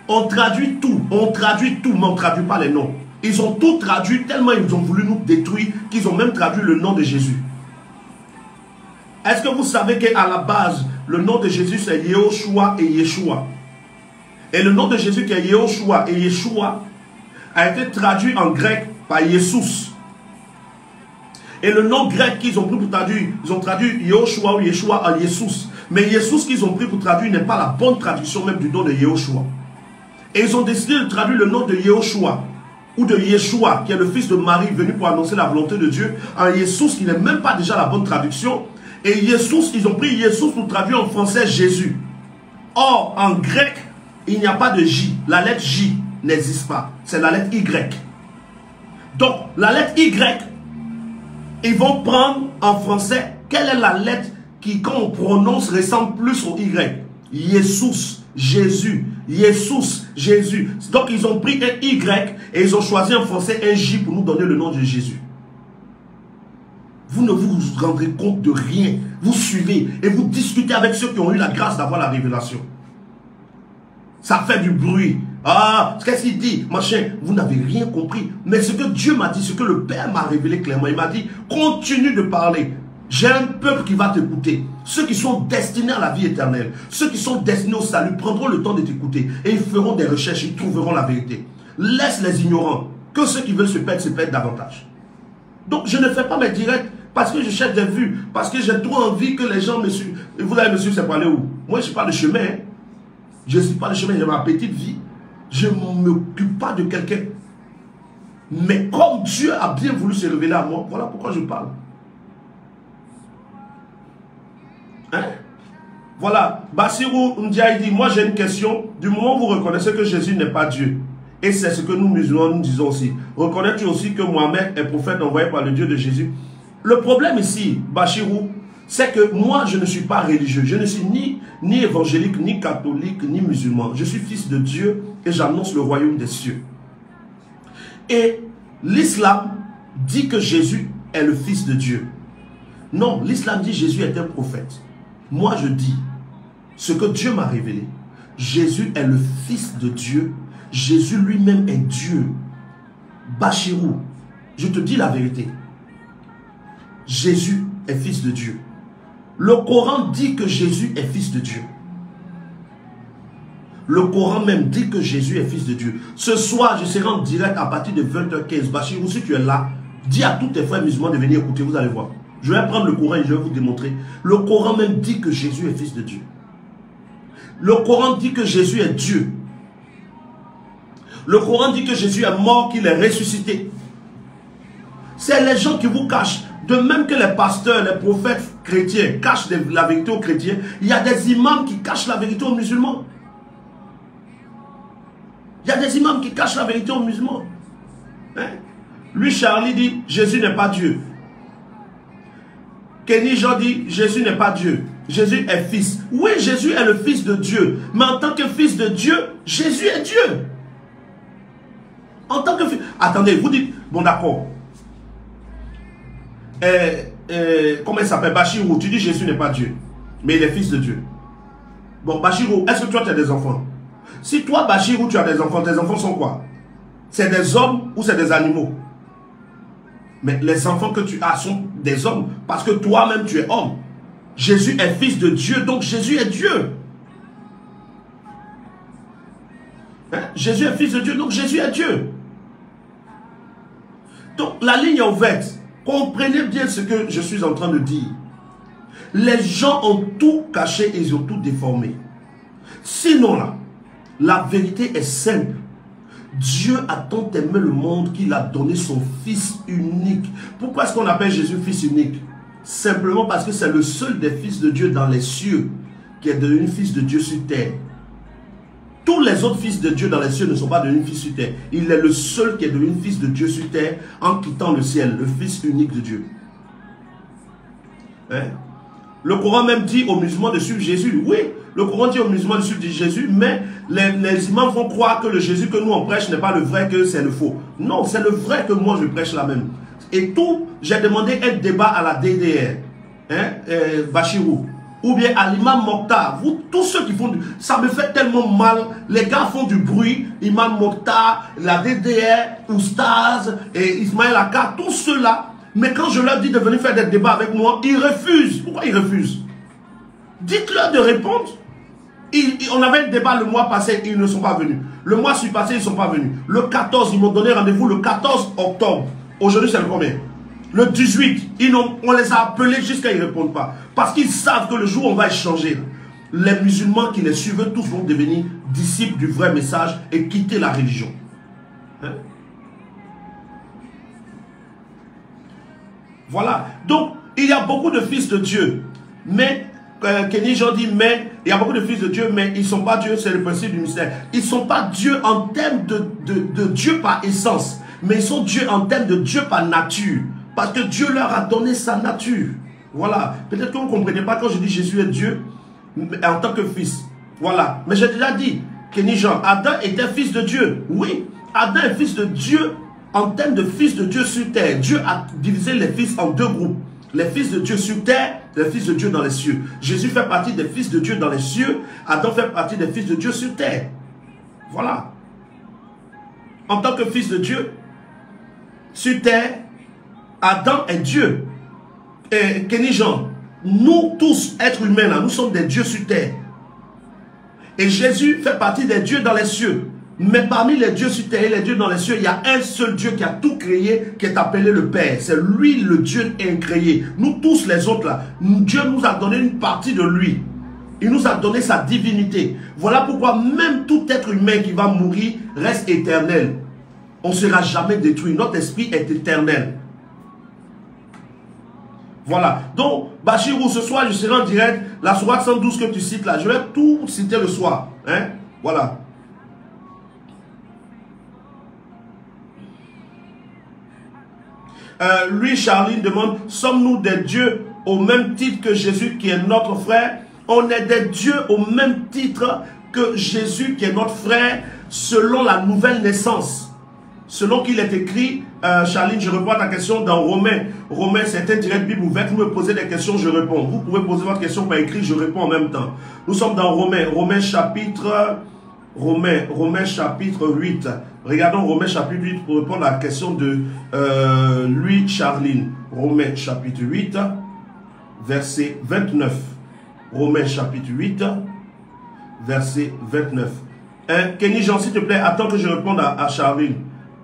On traduit tout, mais on ne traduit pas les noms. Ils ont tout traduit tellement ils ont voulu nous détruire qu'ils ont même traduit le nom de Jésus. Est-ce que vous savez qu'à la base, le nom de Jésus c'est Yehoshua et Yeshua? Et le nom de Jésus qui est Yehoshua et Yeshua a été traduit en grec par Jesus. Et le nom grec qu'ils ont pris pour traduire, ils ont traduit Yehoshua ou Yeshua en Jesus. Mais Jesus qu'ils ont pris pour traduire n'est pas la bonne traduction même du nom de Yehoshua. Et ils ont décidé de traduire le nom de Yehoshua ou de Yeshua, qui est le fils de Marie venu pour annoncer la volonté de Dieu, en Jesus, qui n'est même pas déjà la bonne traduction. Et Jesus, ils ont pris Jesus pour traduire en français Jésus. Or, en grec, il n'y a pas de J. La lettre J n'existe pas. C'est la lettre Y. Donc, la lettre Y, ils vont prendre en français, quelle est la lettre qui, quand on prononce, ressemble plus au Y? Jesus, Jésus, Jesus, Jésus. Donc, ils ont pris un Y et ils ont choisi en français un J pour nous donner le nom de Jésus. Vous ne vous rendrez compte de rien. Vous suivez et vous discutez avec ceux qui ont eu la grâce d'avoir la révélation. Ça fait du bruit. Ah, qu'est-ce qu'il dit? Machin, vous n'avez rien compris. Mais ce que Dieu m'a dit, ce que le Père m'a révélé clairement, il m'a dit, continue de parler. J'ai un peuple qui va t'écouter. Ceux qui sont destinés à la vie éternelle, ceux qui sont destinés au salut, prendront le temps de t'écouter. Et ils feront des recherches, ils trouveront la vérité. Laisse les ignorants. Que ceux qui veulent se perdent davantage. Donc je ne fais pas mes directs parce que je cherche des vues. Parce que j'ai trop envie que les gens me suivent. Et vous allez me suivre, c'est pour aller où? Moi je ne suis pas le chemin. Hein. Je ne suis pas le chemin, j'ai ma petite vie. Je ne m'occupe pas de quelqu'un. Mais comme Dieu a bien voulu se révéler à moi, voilà pourquoi je parle. Hein? Voilà, Bassirou Ndiaye dit, moi j'ai une question. Du moment où vous reconnaissez que Jésus n'est pas Dieu, et c'est ce que nous musulmans nous disons aussi, reconnaît-tu aussi que Mohamed est prophète envoyé par le Dieu de Jésus? Le problème ici, Bachirou, c'est que moi je ne suis pas religieux. Je ne suis ni évangélique, ni catholique, ni musulman. Je suis fils de Dieu et j'annonce le royaume des cieux. Et l'islam dit que Jésus est le fils de Dieu. Non, l'islam dit que Jésus est un prophète. Moi je dis ce que Dieu m'a révélé. Jésus est le fils de Dieu. Jésus lui-même est Dieu. Bachirou, je te dis la vérité. Jésus est fils de Dieu. Le Coran dit que Jésus est fils de Dieu. Le Coran même dit que Jésus est fils de Dieu. Ce soir, je serai en direct à partir de 20h15. Bachirou, si tu es là, dis à tous tes frères musulmans de venir écouter, vous allez voir. Je vais prendre le Coran et je vais vous démontrer. Le Coran même dit que Jésus est fils de Dieu. Le Coran dit que Jésus est Dieu. Le Coran dit que Jésus est mort, qu'il est ressuscité. C'est les gens qui vous cachent. De même que les pasteurs, les prophètes chrétiens cachent la vérité aux chrétiens, il y a des imams qui cachent la vérité aux musulmans. Il y a des imams qui cachent la vérité aux musulmans. Hein? Lui, Charlie dit, Jésus n'est pas Dieu. Kenny Jean dit, Jésus n'est pas Dieu. Jésus est fils. Oui, Jésus est le fils de Dieu. Mais en tant que fils de Dieu, Jésus est Dieu. En tant que fils... Attendez, vous dites, bon d'accord. Comment il s'appelle? Bachirou, tu dis Jésus n'est pas Dieu. Mais il est fils de Dieu. Bon, Bachirou, est-ce que toi tu as des enfants? Si toi, Bachirou, tu as des enfants sont quoi? C'est des hommes ou c'est des animaux? Mais les enfants que tu as sont des hommes parce que toi-même tu es homme. Jésus est fils de Dieu, donc Jésus est Dieu. Hein? Jésus est fils de Dieu, donc Jésus est Dieu. Donc la ligne est ouverte. Comprenez bien ce que je suis en train de dire. Les gens ont tout caché et ils ont tout déformé. Sinon là, la vérité est simple. Dieu a tant aimé le monde qu'il a donné son fils unique. Pourquoi est-ce qu'on appelle Jésus fils unique? Simplement parce que c'est le seul des fils de Dieu dans les cieux qui est devenu fils de Dieu sur terre. Tous les autres fils de Dieu dans les cieux ne sont pas devenus fils sur terre. Il est le seul qui est devenu fils de Dieu sur terre en quittant le ciel, le fils unique de Dieu. Hein? Le Coran même dit aux musulmans de suivre Jésus. Oui, le Coran dit aux musulmans de suivre Jésus, mais les imams vont croire que le Jésus que nous on prêche n'est pas le vrai, que c'est le faux. Non, c'est le vrai que moi je prêche là même. Et tout, j'ai demandé un débat à la DDR, Bachirou, ou bien à l'imam Mokhtar. Vous, tous ceux qui font ça me fait tellement mal. Les gars font du bruit. Imam Mokhtar, la DDR, Oustaz, et Ismaël Aka, tous ceux-là. Mais quand je leur dis de venir faire des débats avec moi, ils refusent. Pourquoi ils refusent? Dites-leur de répondre. On avait un débat le mois passé, ils ne sont pas venus. Le mois passé, ils ne sont pas venus. Le 14, ils m'ont donné rendez-vous le 14 octobre. Aujourd'hui, c'est le combien? Le 18, on les a appelés jusqu'à ils ne répondent pas. Parce qu'ils savent que le jour où on va échanger, les musulmans qui les suivent, tous vont devenir disciples du vrai message et quitter la religion. Hein? Voilà. Donc, il y a beaucoup de fils de Dieu. Mais, Kenny Jean dit, mais, il y a beaucoup de fils de Dieu, mais ils ne sont pas Dieu, c'est le principe du mystère. Ils ne sont pas Dieu en termes de Dieu par essence, mais ils sont Dieu en termes de Dieu par nature. Parce que Dieu leur a donné sa nature. Voilà. Peut-être que vous ne comprenez pas quand je dis Jésus est Dieu en tant que fils. Voilà. Mais j'ai déjà dit, Kenny Jean, Adam était fils de Dieu. Oui, Adam est fils de Dieu en termes de fils de Dieu sur terre. Dieu a divisé les fils en deux groupes. Les fils de Dieu sur terre, les fils de Dieu dans les cieux. Jésus fait partie des fils de Dieu dans les cieux. Adam fait partie des fils de Dieu sur terre. Voilà. En tant que fils de Dieu, sur terre, Adam est Dieu. Et Kenny Jean, nous tous, êtres humains, là, nous sommes des dieux sur terre. Et Jésus fait partie des dieux dans les cieux. Mais parmi les dieux sur terre et les dieux dans les cieux, il y a un seul Dieu qui a tout créé, qui est appelé le Père. C'est lui le Dieu incréé. Nous tous les autres là, Dieu nous a donné une partie de lui. Il nous a donné sa divinité. Voilà pourquoi même tout être humain qui va mourir reste éternel. On ne sera jamais détruit. Notre esprit est éternel. Voilà. Donc, Bachirou, ce soir, je serai en direct. La soirée 112 que tu cites là, je vais tout citer le soir. Hein? Voilà. Lui, Charline demande, sommes-nous des dieux au même titre que Jésus qui est notre frère? On est des dieux au même titre que Jésus qui est notre frère selon la nouvelle naissance. Selon qu'il est écrit, Charline, je réponds à ta question dans Romains. Romains, c'est un direct Bible ouvert. Vous me posez des questions, je réponds. Vous pouvez poser votre question par écrit, je réponds en même temps. Nous sommes dans Romains. Romains chapitre 8. Regardons Romains chapitre 8 pour répondre à la question de lui, Charline. Romains chapitre 8, verset 29. Romains chapitre 8, verset 29. Kenny Jean, s'il te plaît, attends que je réponde à Charline.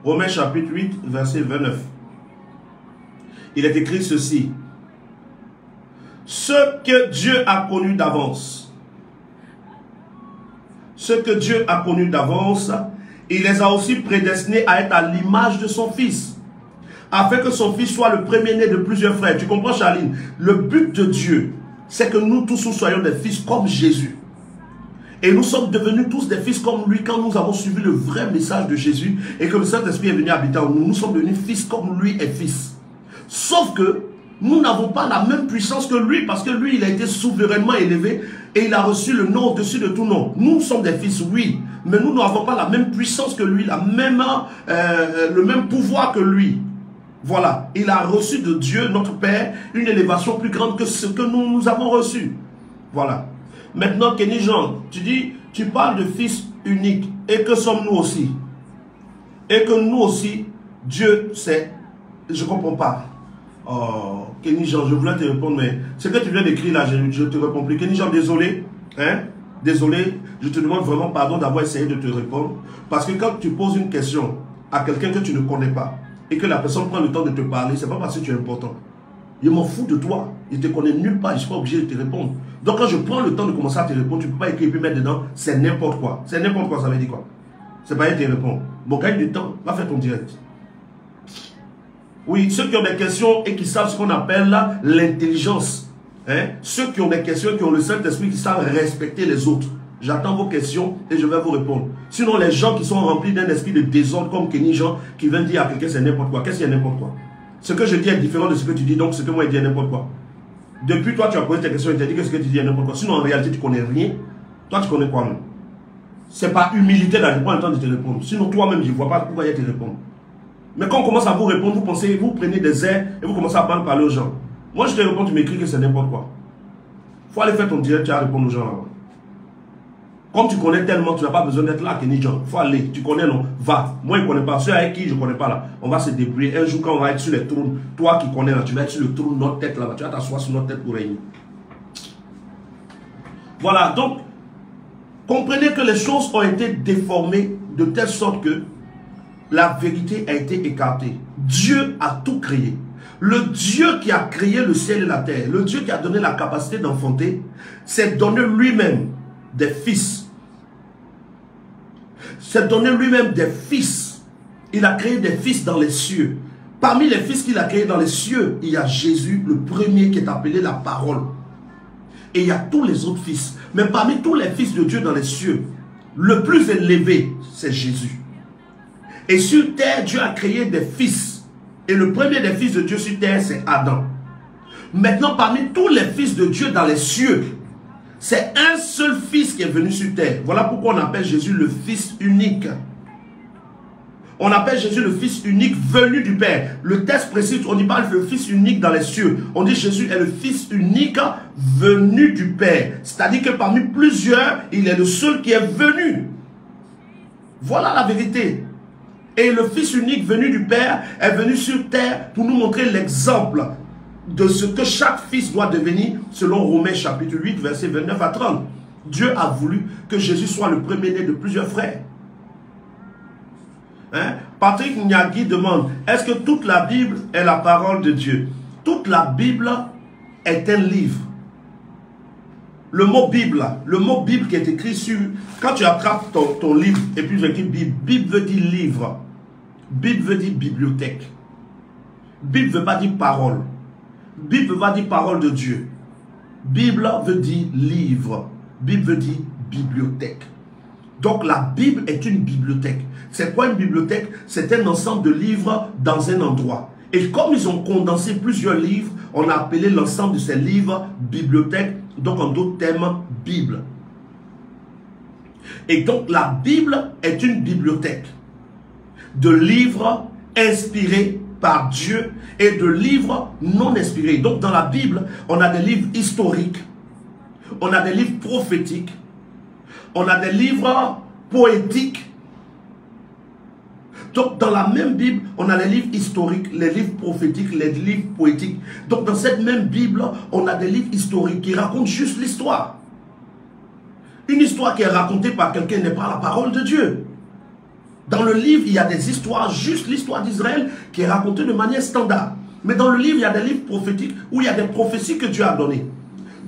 Romains chapitre 8, verset 29. Il est écrit ceci. Ce que Dieu a connu d'avance. Ce que Dieu a connu d'avance, il les a aussi prédestinés à être à l'image de son Fils, afin que son Fils soit le premier-né de plusieurs frères. Tu comprends, Charline? Le but de Dieu, c'est que nous tous nous soyons des fils comme Jésus. Et nous sommes devenus tous des fils comme lui quand nous avons suivi le vrai message de Jésus et que le Saint-Esprit est venu habiter en nous. Nous sommes devenus fils comme lui est fils. Sauf que nous n'avons pas la même puissance que lui parce que lui, il a été souverainement élevé et il a reçu le nom au-dessus de tout nom. Nous sommes des fils, oui, mais nous n'avons pas la même puissance que lui, le même pouvoir que lui. Voilà, il a reçu de Dieu, notre Père, une élévation plus grande que ce que nous avons reçu. Voilà. Maintenant, Kenny Jean, tu parles de fils unique. Et que sommes-nous aussi? Et que nous aussi, Dieu, c'est... Je ne comprends pas. Oh, Kenny Jean, je voulais te répondre, mais ce que tu viens d'écrire là, je ne te réponds plus. Kenny Jean, désolé. Hein? Désolé, je te demande vraiment pardon d'avoir essayé de te répondre. Parce que quand tu poses une question à quelqu'un que tu ne connais pas, et que la personne prend le temps de te parler, ce n'est pas parce que tu es important. Je m'en fous de toi. Je ne te connais nulle part. Je ne suis pas obligé de te répondre. Donc quand je prends le temps de commencer à te répondre, tu ne peux pas écrire et puis mettre dedans, c'est n'importe quoi. C'est n'importe quoi, ça veut dire quoi? C'est pas te répondre. Bon, gagne du temps, va faire ton direct. Oui, ceux qui ont des questions et qui savent ce qu'on appelle l'intelligence. Hein? Ceux qui ont des questions, qui ont le Saint-Esprit, qui savent respecter les autres. J'attends vos questions et je vais vous répondre. Sinon, les gens qui sont remplis d'un esprit de désordre comme Kenny Jean, qui viennent dire à quelqu'un c'est n'importe quoi. Qu'est-ce qu'il y a n'importe quoi? Ce que je dis est différent de ce que tu dis, donc ce que moi je dis est n'importe quoi. Depuis toi, tu as posé tes questions et tu as dit que ce que tu dis est n'importe quoi. Sinon, en réalité, tu ne connais rien. Toi, tu connais quoi même? Ce n'est pas humilité là, je prends le temps de te répondre. Sinon, toi-même, je ne vois pas pourquoi il y a te répondre. Mais quand on commence à vous répondre, vous pensez, vous prenez des airs et vous commencez à parler aux gens. Moi, je te réponds, tu m'écris que c'est n'importe quoi. Il faut aller faire ton direct, tu vas répondre aux gens là-bas. Comme tu connais tellement, tu n'as pas besoin d'être là, Kenny John. Il faut aller, tu connais, non? Va. Moi, je ne connais pas. Ceux avec qui je ne connais pas là, on va se débrouiller. Un jour, quand on va être sur les trônes, toi qui connais là, tu vas être sur le trône, notre tête là-bas. Tu vas t'asseoir sur notre tête pour régner. Voilà, donc, comprenez que les choses ont été déformées de telle sorte que la vérité a été écartée. Dieu a tout créé. Le Dieu qui a créé le ciel et la terre, le Dieu qui a donné la capacité d'enfanter, s'est donné lui-même des fils. S'est donné lui-même des fils. Il a créé des fils dans les cieux. Parmi les fils qu'il a créés dans les cieux, il y a Jésus, le premier qui est appelé la parole. Et il y a tous les autres fils. Mais parmi tous les fils de Dieu dans les cieux, le plus élevé, c'est Jésus. Et sur terre, Dieu a créé des fils. Et le premier des fils de Dieu sur terre, c'est Adam. Maintenant, parmi tous les fils de Dieu dans les cieux, c'est un seul fils qui est venu sur terre. Voilà pourquoi on appelle Jésus le fils unique. On appelle Jésus le fils unique venu du Père. Le texte précise, on dit pas le fils unique dans les cieux. On dit Jésus est le fils unique venu du Père. C'est-à-dire que parmi plusieurs, il est le seul qui est venu. Voilà la vérité. Et le fils unique venu du Père est venu sur terre pour nous montrer l'exemple de ce que chaque fils doit devenir selon Romains chapitre 8, verset 29 à 30. Dieu a voulu que Jésus soit le premier-né de plusieurs frères. Hein? Patrick Nyagi demande, est-ce que toute la Bible est la parole de Dieu? Toute la Bible est un livre. Le mot Bible qui est écrit sur... Quand tu attrapes ton livre et puis tu écris Bible, Bible veut dire livre. Bible veut dire bibliothèque. Bible ne veut pas dire parole. Bible ne veut pas dire parole de Dieu. Bible veut dire livre. Bible veut dire bibliothèque. Donc la Bible est une bibliothèque. C'est quoi une bibliothèque? C'est un ensemble de livres dans un endroit. Et comme ils ont condensé plusieurs livres, on a appelé l'ensemble de ces livres bibliothèque, donc en d'autres termes, Bible. Et donc la Bible est une bibliothèque de livres inspirés par Dieu et de livres non inspirés. Donc dans la Bible, on a des livres historiques, on a des livres prophétiques, on a des livres poétiques. Donc dans la même Bible, on a les livres historiques, les livres prophétiques, les livres poétiques. Donc dans cette même Bible, on a des livres historiques qui racontent juste l'histoire. Une histoire qui est racontée par quelqu'un n'est pas la parole de Dieu. Dans le livre, il y a des histoires, juste l'histoire d'Israël qui est racontée de manière standard. Mais dans le livre, il y a des livres prophétiques où il y a des prophéties que Dieu a données.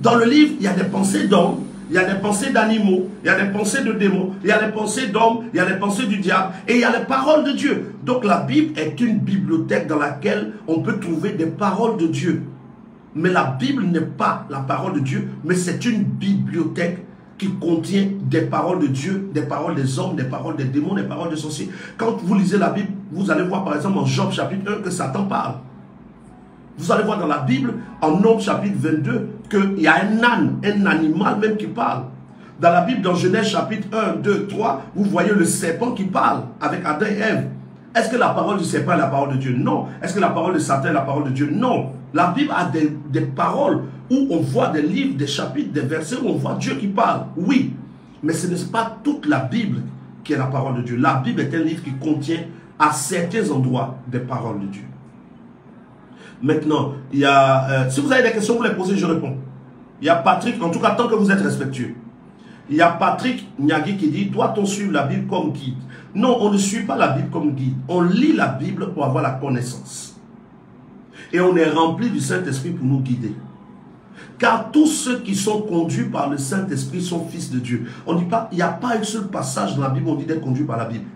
Dans le livre, il y a des pensées d'hommes, il y a des pensées d'animaux, il y a des pensées de démons, il y a des pensées d'hommes, il y a des pensées du diable, et il y a les paroles de Dieu. Donc la Bible est une bibliothèque dans laquelle on peut trouver des paroles de Dieu. Mais la Bible n'est pas la parole de Dieu, mais c'est une bibliothèque qui contient des paroles de Dieu, des paroles des hommes, des paroles des démons, des paroles des sorciers. Quand vous lisez la Bible, vous allez voir par exemple en Job chapitre 1 que Satan parle. Vous allez voir dans la Bible, en Nombre chapitre 22, qu'il y a un âne, un animal même qui parle. Dans la Bible, dans Genèse chapitre 1, 2, 3, vous voyez le serpent qui parle avec Adam et Ève. Est-ce que la parole du serpent est la parole de Dieu? Non. Est-ce que la parole de Satan est la parole de Dieu? Non. La Bible a des paroles où on voit des livres, des chapitres, des versets où on voit Dieu qui parle. Oui. Mais ce n'est pas toute la Bible qui est la parole de Dieu. La Bible est un livre qui contient à certains endroits des paroles de Dieu. Maintenant, il y a, si vous avez des questions, vous les posez, je réponds. Il y a Patrick, en tout cas tant que vous êtes respectueux. Il y a Patrick Nyagi qui dit, doit-on suivre la Bible comme guide? Non, on ne suit pas la Bible comme guide. On lit la Bible pour avoir la connaissance. Et on est rempli du Saint-Esprit pour nous guider. Car tous ceux qui sont conduits par le Saint-Esprit sont fils de Dieu. On dit pas, il n'y a pas un seul passage dans la Bible où on dit d'être conduit par la Bible.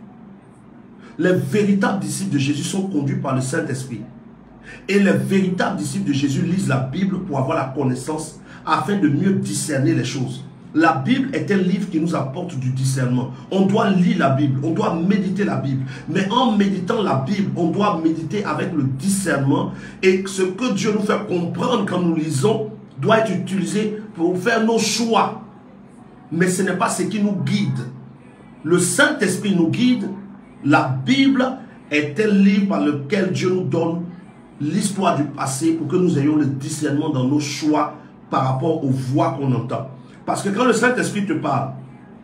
Les véritables disciples de Jésus sont conduits par le Saint-Esprit. Et les véritables disciples de Jésus lisent la Bible pour avoir la connaissance afin de mieux discerner les choses. La Bible est un livre qui nous apporte du discernement. On doit lire la Bible, on doit méditer la Bible. Mais en méditant la Bible, on doit méditer avec le discernement. Et ce que Dieu nous fait comprendre quand nous lisons doit être utilisé pour faire nos choix. Mais ce n'est pas ce qui nous guide. Le Saint-Esprit nous guide. La Bible est un livre par lequel Dieu nous donne l'histoire du passé pour que nous ayons le discernement dans nos choix par rapport aux voix qu'on entend. Parce que quand le Saint-Esprit te parle,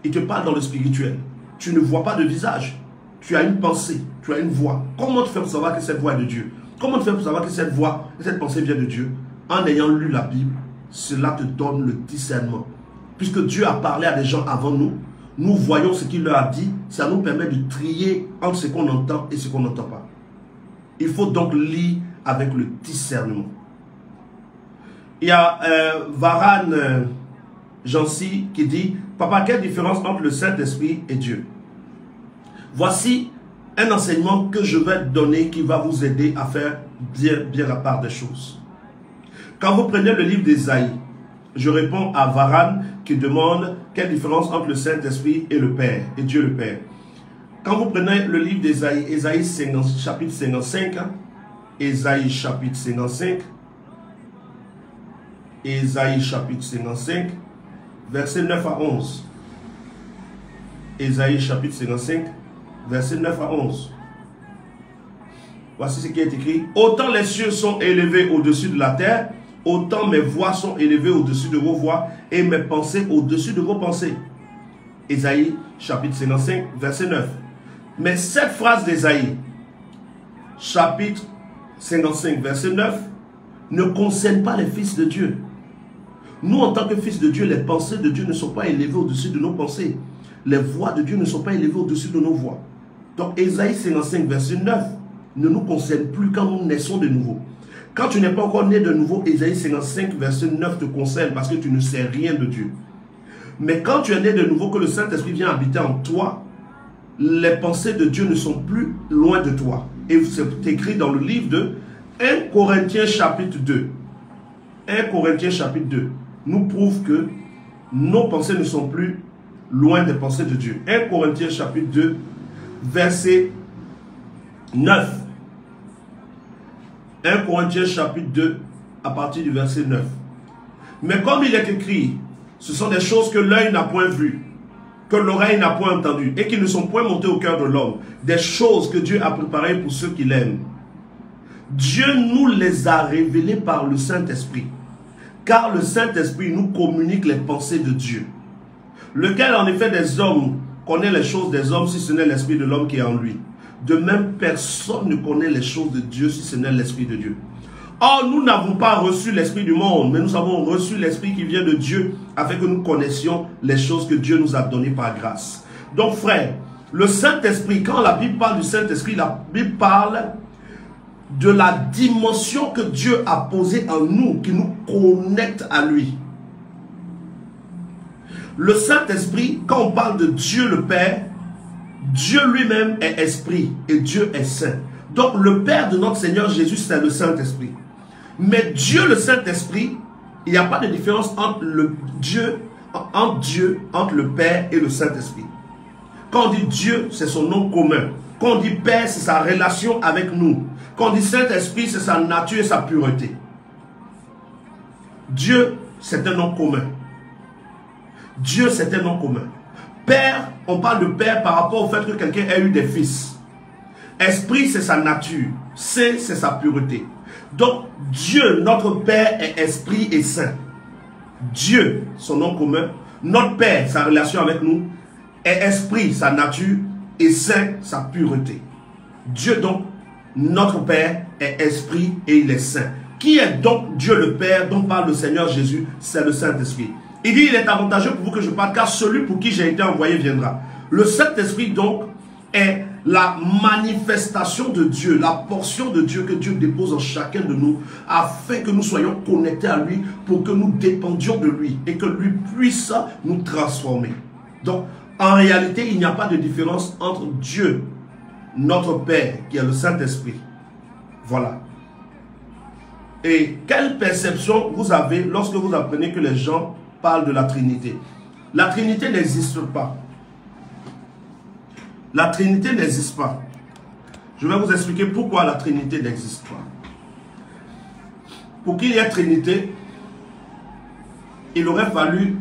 il te parle dans le spirituel. Tu ne vois pas de visage. Tu as une pensée, tu as une voix. Comment tu fais pour savoir que cette voix est de Dieu? Comment tu fais pour savoir que cette voix, que cette pensée vient de Dieu? En ayant lu la Bible, cela te donne le discernement. Puisque Dieu a parlé à des gens avant nous, nous voyons ce qu'il leur a dit, ça nous permet de trier entre ce qu'on entend et ce qu'on n'entend pas. Il faut donc lire avec le discernement. Il y a Varane Jancy qui dit, papa, quelle différence entre le Saint-Esprit et Dieu? Voici un enseignement que je vais donner qui va vous aider à faire bien la part des choses. Quand vous prenez le livre d'Ésaïe, je réponds à Varane qui demande quelle différence entre le Saint-Esprit et le Père, et Dieu le Père. Quand vous prenez le livre d'Ésaïe, Ésaïe chapitre 55, Ésaïe chapitre 55, Ésaïe chapitre 55, versets 9 à 11. Ésaïe chapitre 55, versets 9 à 11. Voici ce qui est écrit. Autant les cieux sont élevés au-dessus de la terre, autant mes voix sont élevées au-dessus de vos voix et mes pensées au-dessus de vos pensées. Ésaïe chapitre 55, verset 9. Mais cette phrase d'Ésaïe, chapitre 55, verset 9, ne concerne pas les fils de Dieu. Nous, en tant que fils de Dieu, les pensées de Dieu ne sont pas élevées au-dessus de nos pensées. Les voix de Dieu ne sont pas élevées au-dessus de nos voix. Donc, Ésaïe 55, verset 9, ne nous concerne plus quand nous naissons de nouveau. Quand tu n'es pas encore né de nouveau, Ésaïe 55, verset 9 te concerne parce que tu ne sais rien de Dieu. Mais quand tu es né de nouveau, que le Saint-Esprit vient habiter en toi, les pensées de Dieu ne sont plus loin de toi. Et c'est écrit dans le livre de 1 Corinthiens chapitre 2. 1 Corinthiens chapitre 2 nous prouve que nos pensées ne sont plus loin des pensées de Dieu. 1 Corinthiens chapitre 2, verset 9. 1 Corinthiens chapitre 2, à partir du verset 9. Mais comme il est écrit, ce sont des choses que l'œil n'a point vues, que l'oreille n'a point entendues, et qui ne sont point montées au cœur de l'homme. Des choses que Dieu a préparées pour ceux qui l'aiment. Dieu nous les a révélées par le Saint-Esprit. Car le Saint-Esprit nous communique les pensées de Dieu. Lequel en effet des hommes connaît les choses des hommes si ce n'est l'Esprit de l'homme qui est en lui. De même, personne ne connaît les choses de Dieu si ce n'est l'Esprit de Dieu. Or, nous n'avons pas reçu l'Esprit du monde, mais nous avons reçu l'Esprit qui vient de Dieu, afin que nous connaissions les choses que Dieu nous a données par grâce. Donc, frère, le Saint-Esprit, quand la Bible parle du Saint-Esprit, la Bible parle de la dimension que Dieu a posée en nous, qui nous connecte à lui. Le Saint-Esprit, quand on parle de Dieu le Père, Dieu lui-même est esprit et Dieu est saint. Donc le Père de notre Seigneur Jésus, c'est le Saint-Esprit. Mais Dieu le Saint-Esprit, il n'y a pas de différence entre Dieu, entre le Père et le Saint-Esprit. Quand on dit Dieu, c'est son nom commun. Quand on dit Père, c'est sa relation avec nous. Quand on dit Saint-Esprit, c'est sa nature et sa pureté. Dieu, c'est un nom commun. Dieu, c'est un nom commun. Père, on parle de Père par rapport au fait que quelqu'un ait eu des fils. Esprit, c'est sa nature. Saint, c'est sa pureté. Donc, Dieu, notre Père, est esprit et saint. Dieu, son nom commun. Notre Père, sa relation avec nous, est esprit, sa nature, et saint, sa pureté. Dieu, donc, notre Père, est esprit et il est saint. Qui est donc Dieu le Père dont parle le Seigneur Jésus? C'est le Saint-Esprit. Il dit, il est avantageux pour vous que je parle, car celui pour qui j'ai été envoyé viendra. Le Saint-Esprit, donc, est la manifestation de Dieu, la portion de Dieu que Dieu dépose en chacun de nous, afin que nous soyons connectés à lui, pour que nous dépendions de lui, et que lui puisse nous transformer. Donc, en réalité, il n'y a pas de différence entre Dieu, notre Père, qui est le Saint-Esprit. Voilà. Et quelle perception vous avez lorsque vous apprenez que les gens parlent de la Trinité? La Trinité n'existe pas. La Trinité n'existe pas. Je vais vous expliquer pourquoi la Trinité n'existe pas. Pour qu'il y ait Trinité, il aurait fallu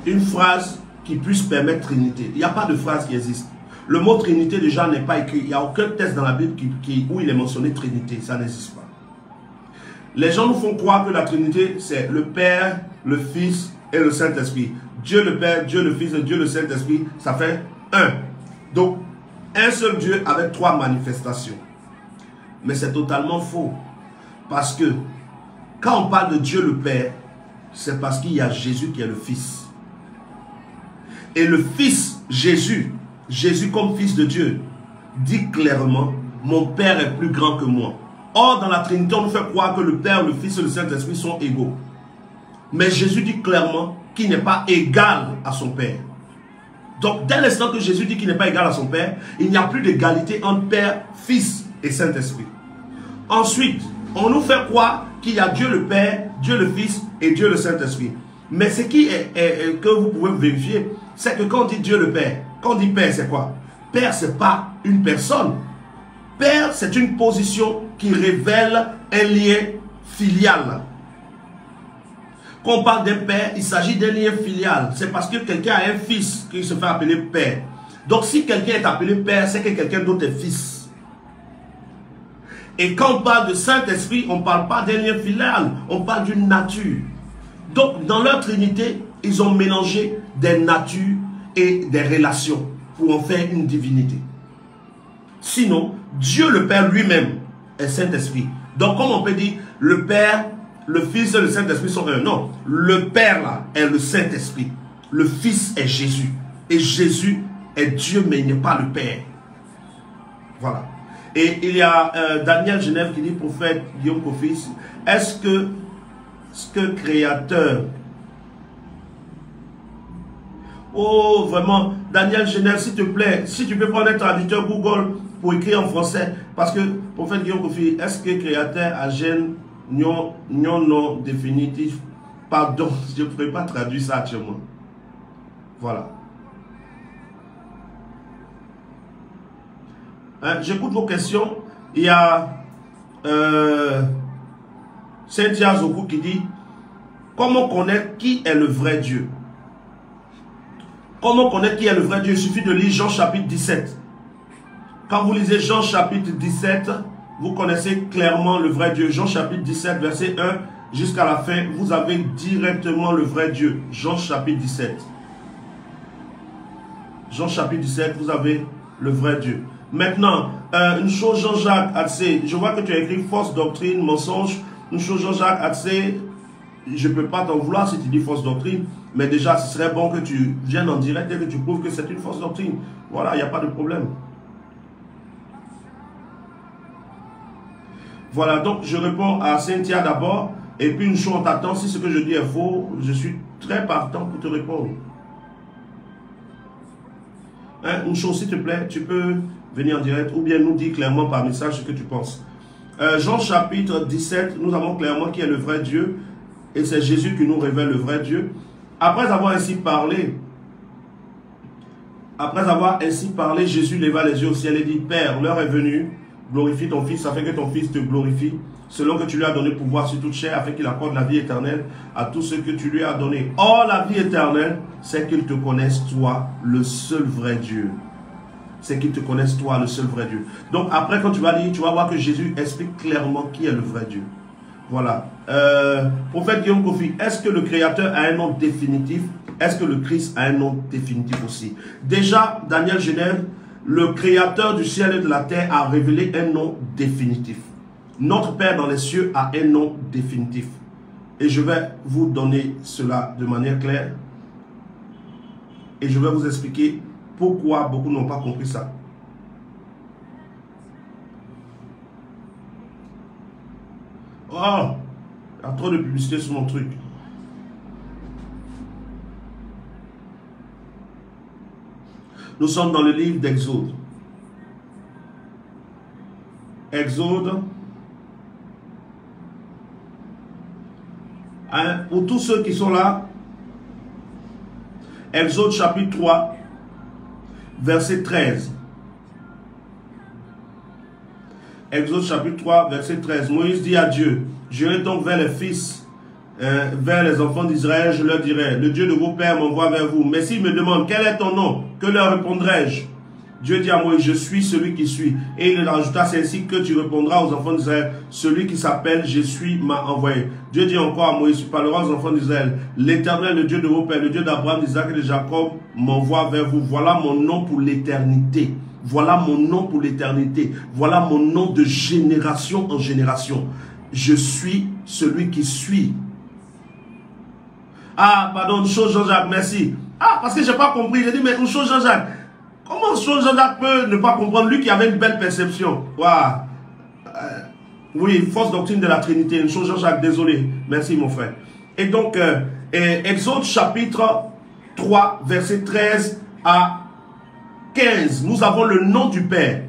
une phrase qui puisse permettre Trinité. Il n'y a pas de phrase qui existe. Le mot Trinité déjà n'est pas écrit. Il n'y a aucun texte dans la Bible où il est mentionné Trinité. Ça n'existe pas. Les gens nous font croire que la Trinité, c'est le Père, le Fils et le Saint-Esprit. Dieu le Père, Dieu le Fils et Dieu le Saint-Esprit, ça fait un. Donc, un seul Dieu avec 3 manifestations. Mais c'est totalement faux. Parce que quand on parle de Dieu le Père, c'est parce qu'il y a Jésus qui est le Fils. Et le Fils, Jésus comme Fils de Dieu, dit clairement, mon Père est plus grand que moi. Or, dans la Trinité, on nous fait croire que le Père, le Fils et le Saint-Esprit sont égaux. Mais Jésus dit clairement qu'il n'est pas égal à son Père. Donc, dès l'instant que Jésus dit qu'il n'est pas égal à son Père, il n'y a plus d'égalité entre Père, Fils et Saint-Esprit. Ensuite, on nous fait croire qu'il y a Dieu le Père, Dieu le Fils et Dieu le Saint-Esprit. Mais ce qui est que vous pouvez vérifier, c'est que quand on dit Dieu le Père, quand on dit Père, c'est quoi? Père, ce n'est pas une personne. Père, c'est une position qui révèle un lien filial. Quand on parle d'un père, il s'agit d'un lien filial. C'est parce que quelqu'un a un fils qu'il se fait appeler père. Donc si quelqu'un est appelé père, c'est que quelqu'un d'autre est fils. Et quand on parle de Saint-Esprit, on ne parle pas d'un lien filial, on parle d'une nature. Donc dans leur Trinité, ils ont mélangé des natures et des relations pour en faire une divinité. Sinon, Dieu le Père lui-même est Saint-Esprit. Donc comme on peut dire, le Père, le Fils et le Saint-Esprit sont un. Non, le Père là est le Saint-Esprit. Le Fils est Jésus. Et Jésus est Dieu, mais il n'est pas le Père. Voilà. Et il y a Daniel Genève qui dit, prophète Guillaume Kofi, est-ce que créateur... Oh, vraiment, Daniel Genève, s'il te plaît, si tu peux prendre un traducteur Google pour écrire en français, parce que, prophète Guillaume Kofi, est-ce que créateur agène non définitif? Pardon, je ne pourrais pas traduire ça actuellement. Voilà. Hein, j'écoute vos questions. Il y a Cynthia Zoku qui dit, comment connaître qui est le vrai Dieu? Comment connaître qui est le vrai Dieu? Il suffit de lire Jean chapitre 17. Quand vous lisez Jean chapitre 17, vous connaissez clairement le vrai Dieu. Jean chapitre 17, verset 1 jusqu'à la fin, vous avez directement le vrai Dieu. Jean chapitre 17. Jean chapitre 17, vous avez le vrai Dieu. Maintenant, une chose, Jean-Jacques Atsé, je vois que tu as écrit fausse doctrine, mensonge. Une chose, Jean-Jacques Atsé, je ne peux pas t'en vouloir si tu dis fausse doctrine, mais déjà, ce serait bon que tu viennes en direct et que tu prouves que c'est une fausse doctrine. Voilà, il n'y a pas de problème. Voilà, donc je réponds à Cynthia d'abord, et puis une chose, on t'attend. Si ce que je dis est faux, je suis très partant pour te répondre. Hein, une chose, s'il te plaît, tu peux venir en direct ou bien nous dire clairement par message ce que tu penses. Jean chapitre 17, nous avons clairement qui est le vrai Dieu, et c'est Jésus qui nous révèle le vrai Dieu. Après avoir ainsi parlé, Jésus leva les yeux au ciel et dit, Père, l'heure est venue, glorifie ton Fils, afin que ton Fils te glorifie, selon que tu lui as donné pouvoir sur toute chair, afin qu'il accorde la vie éternelle à tous ceux que tu lui as donné. Or, la vie éternelle, c'est qu'ils te connaissent, toi, le seul vrai Dieu. C'est qu'ils te connaissent, toi, le seul vrai Dieu. Donc, après, quand tu vas lire, tu vas voir que Jésus explique clairement qui est le vrai Dieu. Voilà. Prophète Guillaume Kofi, est-ce que le Créateur a un nom définitif? Est-ce que le Christ a un nom définitif aussi? Déjà, Daniel Genève, le Créateur du ciel et de la terre a révélé un nom définitif. Notre Père dans les cieux a un nom définitif. Et je vais vous donner cela de manière claire. Et je vais vous expliquer pourquoi beaucoup n'ont pas compris ça. Oh, il y a trop de publicité sur mon truc. Nous sommes dans le livre d'Exode. Exode. Hein, pour tous ceux qui sont là, Exode chapitre 3, verset 13. Exode chapitre 3, verset 13. Moïse dit à Dieu, j'irai donc vers les fils vers les enfants d'Israël, je leur dirai, le Dieu de vos pères m'envoie vers vous. Mais s'ils me demandent, quel est ton nom? Que leur répondrai-je? Dieu dit à Moïse, je suis celui qui suis. Et il rajouta, c'est ainsi que tu répondras aux enfants d'Israël, celui qui s'appelle je suis m'a envoyé. Dieu dit encore à Moïse, tu parleras aux enfants d'Israël, l'Éternel, le Dieu de vos pères, le Dieu d'Abraham, d'Isaac et de Jacob m'envoie vers vous. Voilà mon nom pour l'éternité. Voilà mon nom pour l'éternité. Voilà mon nom de génération en génération. Je suis celui qui suis. Ah, pardon, une chose Jean-Jacques, merci. Ah, parce que je n'ai pas compris. J'ai dit, mais une chose Jean-Jacques. Comment Jean-Jacques peut ne pas comprendre, lui qui avait une belle perception? Wow. Oui, fausse doctrine de la Trinité. Une chose Jean-Jacques, désolé. Merci mon frère. Et donc, Exode chapitre 3, verset 13 à 15. Nous avons le nom du Père.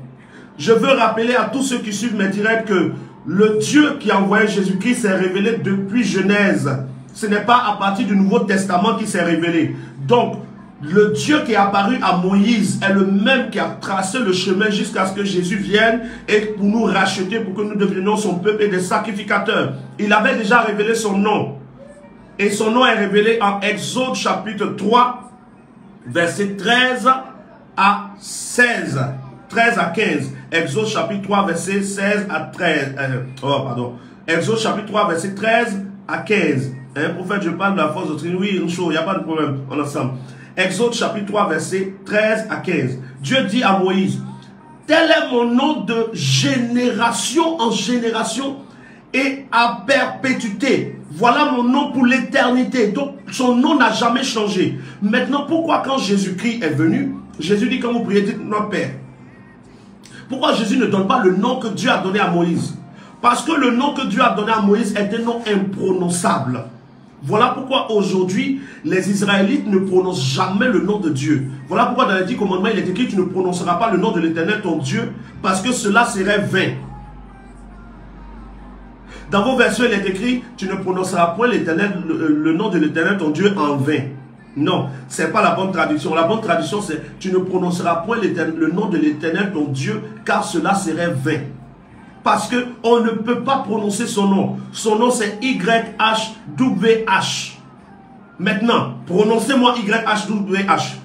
Je veux rappeler à tous ceux qui suivent mes directs que le Dieu qui a envoyé Jésus-Christ s'est révélé depuis Genèse. Ce n'est pas à partir du Nouveau Testament qu'il s'est révélé. Donc, le Dieu qui est apparu à Moïse est le même qui a tracé le chemin jusqu'à ce que Jésus vienne et pour nous racheter, pour que nous devenions son peuple et des sacrificateurs. Il avait déjà révélé son nom. Et son nom est révélé en Exode chapitre 3, verset 13 à 16. 13 à 15. Exode chapitre 3, verset 16 à 13. Exode chapitre 3, verset 13 à 15. Prophète, je parle de la force doctrine. Oui, une chose, il n'y a pas de problème. On ensemble. Exode chapitre 3, verset 13 à 15. Dieu dit à Moïse, tel est mon nom de génération en génération et à perpétuité. Voilà mon nom pour l'éternité. Donc son nom n'a jamais changé. Maintenant, pourquoi quand Jésus-Christ est venu, Jésus dit quand vous priez, dites notre Père. Pourquoi Jésus ne donne pas le nom que Dieu a donné à Moïse? Parce que le nom que Dieu a donné à Moïse est un nom imprononçable. Voilà pourquoi aujourd'hui, les Israélites ne prononcent jamais le nom de Dieu. Voilà pourquoi dans les 10 commandements, il est écrit, tu ne prononceras pas le nom de l'Éternel ton Dieu, parce que cela serait vain. Dans vos versions, il est écrit, tu ne prononceras point le nom de l'Éternel ton Dieu en vain. Non, ce n'est pas la bonne traduction. La bonne traduction, c'est, tu ne prononceras point le nom de l'Éternel ton Dieu, car cela serait vain. Parce qu'on ne peut pas prononcer son nom. Son nom c'est YHWH. Maintenant, prononcez-moi YHWH.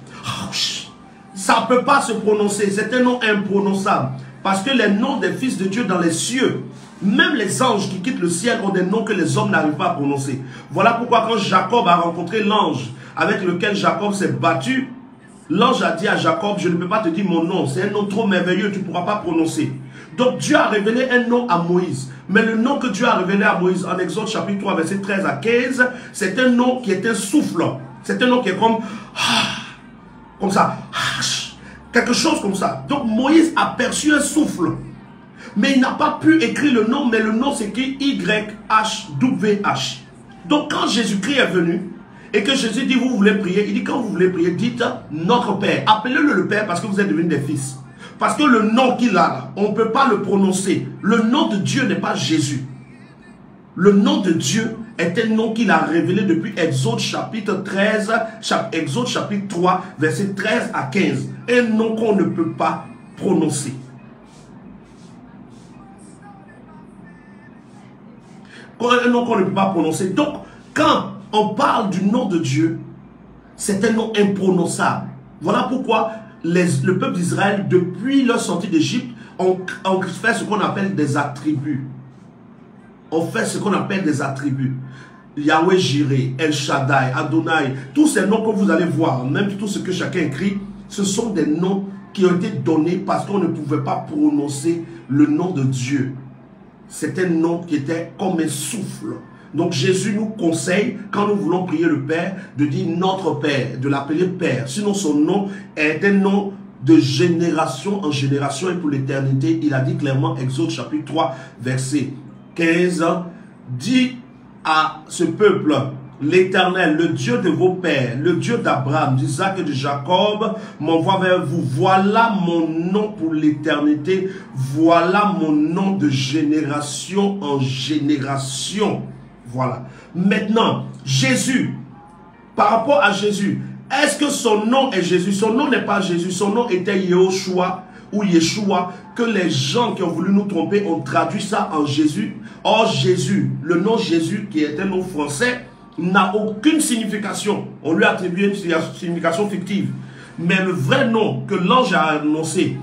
Ça ne peut pas se prononcer. C'est un nom imprononçable. Parce que les noms des fils de Dieu dans les cieux, même les anges qui quittent le ciel ont des noms que les hommes n'arrivent pas à prononcer. Voilà pourquoi quand Jacob a rencontré l'ange avec lequel Jacob s'est battu, l'ange a dit à Jacob, je ne peux pas te dire mon nom. C'est un nom trop merveilleux, tu ne pourras pas prononcer. Donc Dieu a révélé un nom à Moïse. Mais le nom que Dieu a révélé à Moïse en Exode chapitre 3 verset 13 à 15, c'est un nom qui est un souffle. C'est un nom qui est comme ça. Quelque chose comme ça. Donc Moïse a perçu un souffle. Mais il n'a pas pu écrire le nom, mais le nom c'est écrit YHWH. Donc quand Jésus-Christ est venu, et que Jésus dit, vous voulez prier, il dit, quand vous voulez prier, dites notre Père. Appelez-le le Père parce que vous êtes devenus des fils. Parce que le nom qu'il a, on ne peut pas le prononcer. Le nom de Dieu n'est pas Jésus. Le nom de Dieu est un nom qu'il a révélé depuis Exode chapitre 13, Exode chapitre 3, verset 13 à 15. Un nom qu'on ne peut pas prononcer. Un nom qu'on ne peut pas prononcer. Donc, quand on parle du nom de Dieu, c'est un nom imprononçable. Voilà pourquoi le peuple d'Israël, depuis leur sortie d'Égypte, ont fait ce qu'on appelle des attributs. On fait ce qu'on appelle des attributs. Yahweh Jireh, El Shaddai, Adonai, tous ces noms que vous allez voir, même tout ce que chacun écrit, ce sont des noms qui ont été donnés parce qu'on ne pouvait pas prononcer le nom de Dieu. C'est un nom qui était comme un souffle. Donc Jésus nous conseille, quand nous voulons prier le Père, de dire notre Père, de l'appeler Père. Sinon son nom est un nom de génération en génération et pour l'éternité. Il a dit clairement, Exode chapitre 3, verset 15, dit à ce peuple, l'Éternel, le Dieu de vos pères, le Dieu d'Abraham, d'Isaac et de Jacob, m'envoie vers vous. Voilà mon nom pour l'éternité. Voilà mon nom de génération en génération. Voilà. Maintenant, Jésus, par rapport à Jésus, est-ce que son nom est Jésus? Son nom n'est pas Jésus, son nom était Yehoshua ou Yeshua, que les gens qui ont voulu nous tromper ont traduit ça en Jésus. Or, Jésus, le nom Jésus, qui est un nom français, n'a aucune signification. On lui a attribué une signification fictive. Mais le vrai nom que l'ange a annoncé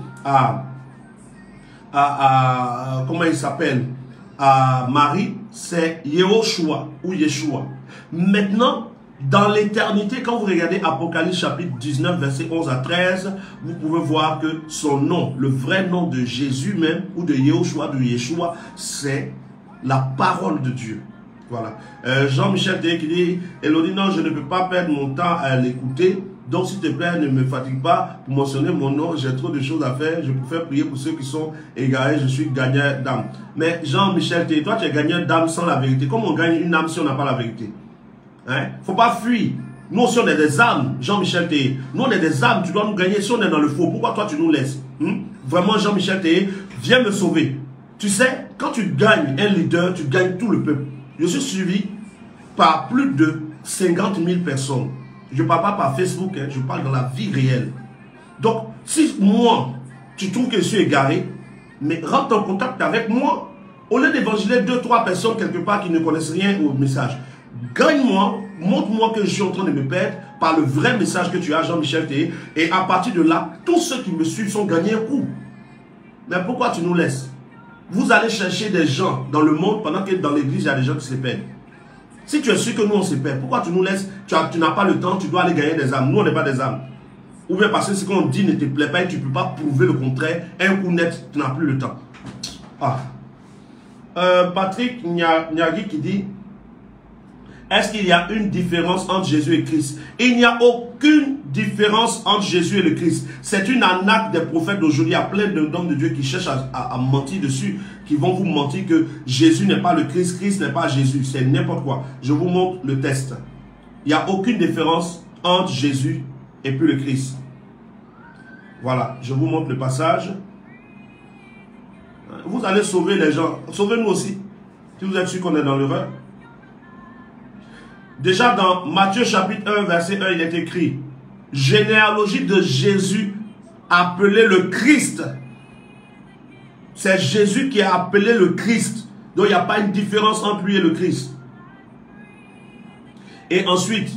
comment il s'appelle, à Marie, c'est Yehoshua ou Yeshua. Maintenant, dans l'éternité, quand vous regardez Apocalypse chapitre 19, verset 11 à 13, vous pouvez voir que son nom, le vrai nom de Jésus même, ou de Yehoshua, de Yeshua, c'est la parole de Dieu. Voilà. Jean-Michel Théé qui dit, Elodie, non, je ne peux pas perdre mon temps à l'écouter. Donc, s'il te plaît, ne me fatigue pas pour mentionner mon nom. J'ai trop de choses à faire. Je préfère prier pour ceux qui sont égarés. Je suis gagneur d'âme. Mais Jean-Michel Théé, toi, tu es gagneur d'âme sans la vérité. Comment on gagne une âme si on n'a pas la vérité? Hein? Faut pas fuir. Nous aussi, on est des âmes, Jean-Michel Théé. Nous, on est des âmes. Tu dois nous gagner si on est dans le faux. Pourquoi toi, tu nous laisses? Vraiment, Jean-Michel Théé, viens me sauver. Tu sais, quand tu gagnes un leader, tu gagnes tout le peuple. Je suis suivi par plus de 50 000 personnes. Je ne parle pas par Facebook, hein, je parle dans la vie réelle. Donc, si moi, tu trouves que je suis égaré, mais rentre en contact avec moi. Au lieu d'évangéliser 2-3 personnes quelque part qui ne connaissent rien au message, gagne-moi, montre-moi que je suis en train de me perdre par le vrai message que tu as, Jean-Michel Théé. Et à partir de là, tous ceux qui me suivent sont gagnés un coup. Mais pourquoi tu nous laisses? Vous allez chercher des gens dans le monde pendant que dans l'église, il y a des gens qui se perdent. Si tu es sûr que nous, on se perd, pourquoi tu nous laisses? Tu n'as pas le temps, tu dois aller gagner des âmes. Nous, on n'est pas des âmes. Ou bien parce que ce qu'on dit ne te plaît pas et tu ne peux pas prouver le contraire. Un coup net, tu n'as plus le temps. Ah. Patrick Nyagi qui dit, est-ce qu'il y a une différence entre Jésus et Christ? Il n'y a aucune différence entre Jésus et le Christ. C'est une arnaque des prophètes d'aujourd'hui. Il y a plein d'hommes de Dieu qui cherchent à mentir dessus, qui vont vous mentir que Jésus n'est pas le Christ, Christ n'est pas Jésus. C'est n'importe quoi. Je vous montre le test. Il n'y a aucune différence entre Jésus et puis le Christ. Voilà, je vous montre le passage. Vous allez sauver les gens. Sauvez-nous aussi. Si vous êtes sûr qu'on est dans l'erreur. Déjà dans Matthieu chapitre 1, verset 1, il est écrit, généalogie de Jésus appelé le Christ. C'est Jésus qui a appelé le Christ. Donc il n'y a pas une différence entre lui et le Christ. Et ensuite,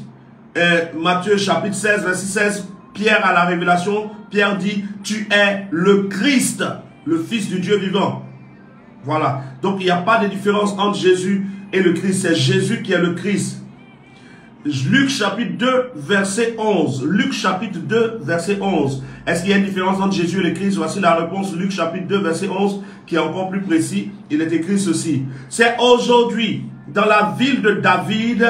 Matthieu chapitre 16, verset 16, Pierre à la révélation, Pierre dit, tu es le Christ, le Fils du Dieu vivant. Voilà. Donc il n'y a pas de différence entre Jésus et le Christ. C'est Jésus qui est le Christ. Luc chapitre 2, verset 11. Luc chapitre 2, verset 11. Est-ce qu'il y a une différence entre Jésus et le Christ? Voici la réponse. Luc chapitre 2, verset 11, qui est encore plus précis. Il est écrit ceci. C'est aujourd'hui, dans la ville de David,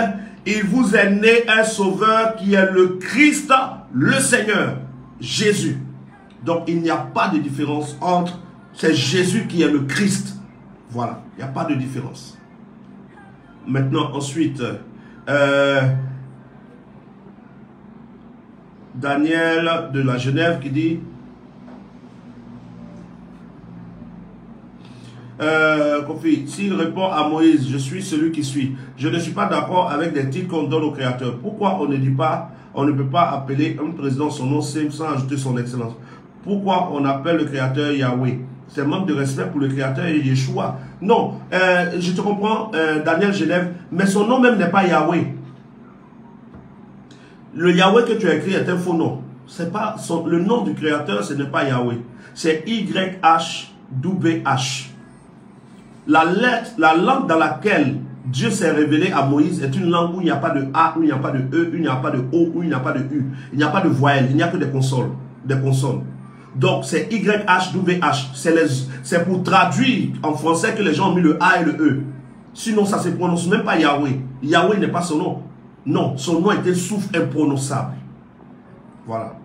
il vous est né un sauveur qui est le Christ, le Seigneur, Jésus. Donc il n'y a pas de différence entre, c'est Jésus qui est le Christ. Voilà, il n'y a pas de différence. Maintenant, ensuite, Daniel de la Genève qui dit Kofi, s'il répond à Moïse, je suis celui qui suis, je ne suis pas d'accord avec des titres qu'on donne au Créateur. Pourquoi on ne dit pas, on ne peut pas appeler un président son nom simple sans ajouter son excellence? Pourquoi on appelle le Créateur Yahweh? C'est manque de respect pour le Créateur et Yeshua. Non, je te comprends, Daniel Genève, mais son nom même n'est pas Yahweh. Le Yahweh que tu as écrit est un faux nom. C'est pas le nom du Créateur, ce n'est pas Yahweh. C'est YHWH. La langue dans laquelle Dieu s'est révélé à Moïse est une langue où il n'y a pas de A, où il n'y a pas de E, où il n'y a pas de O, où il n'y a pas de U. Il n'y a pas de voyelle, il n'y a que des consonnes. Donc c'est YHWH. C'est pour traduire en français que les gens ont mis le A et le E. Sinon ça ne se prononce même pas Yahweh. Yahweh n'est pas son nom. Non, son nom était souffle imprononçable. Voilà.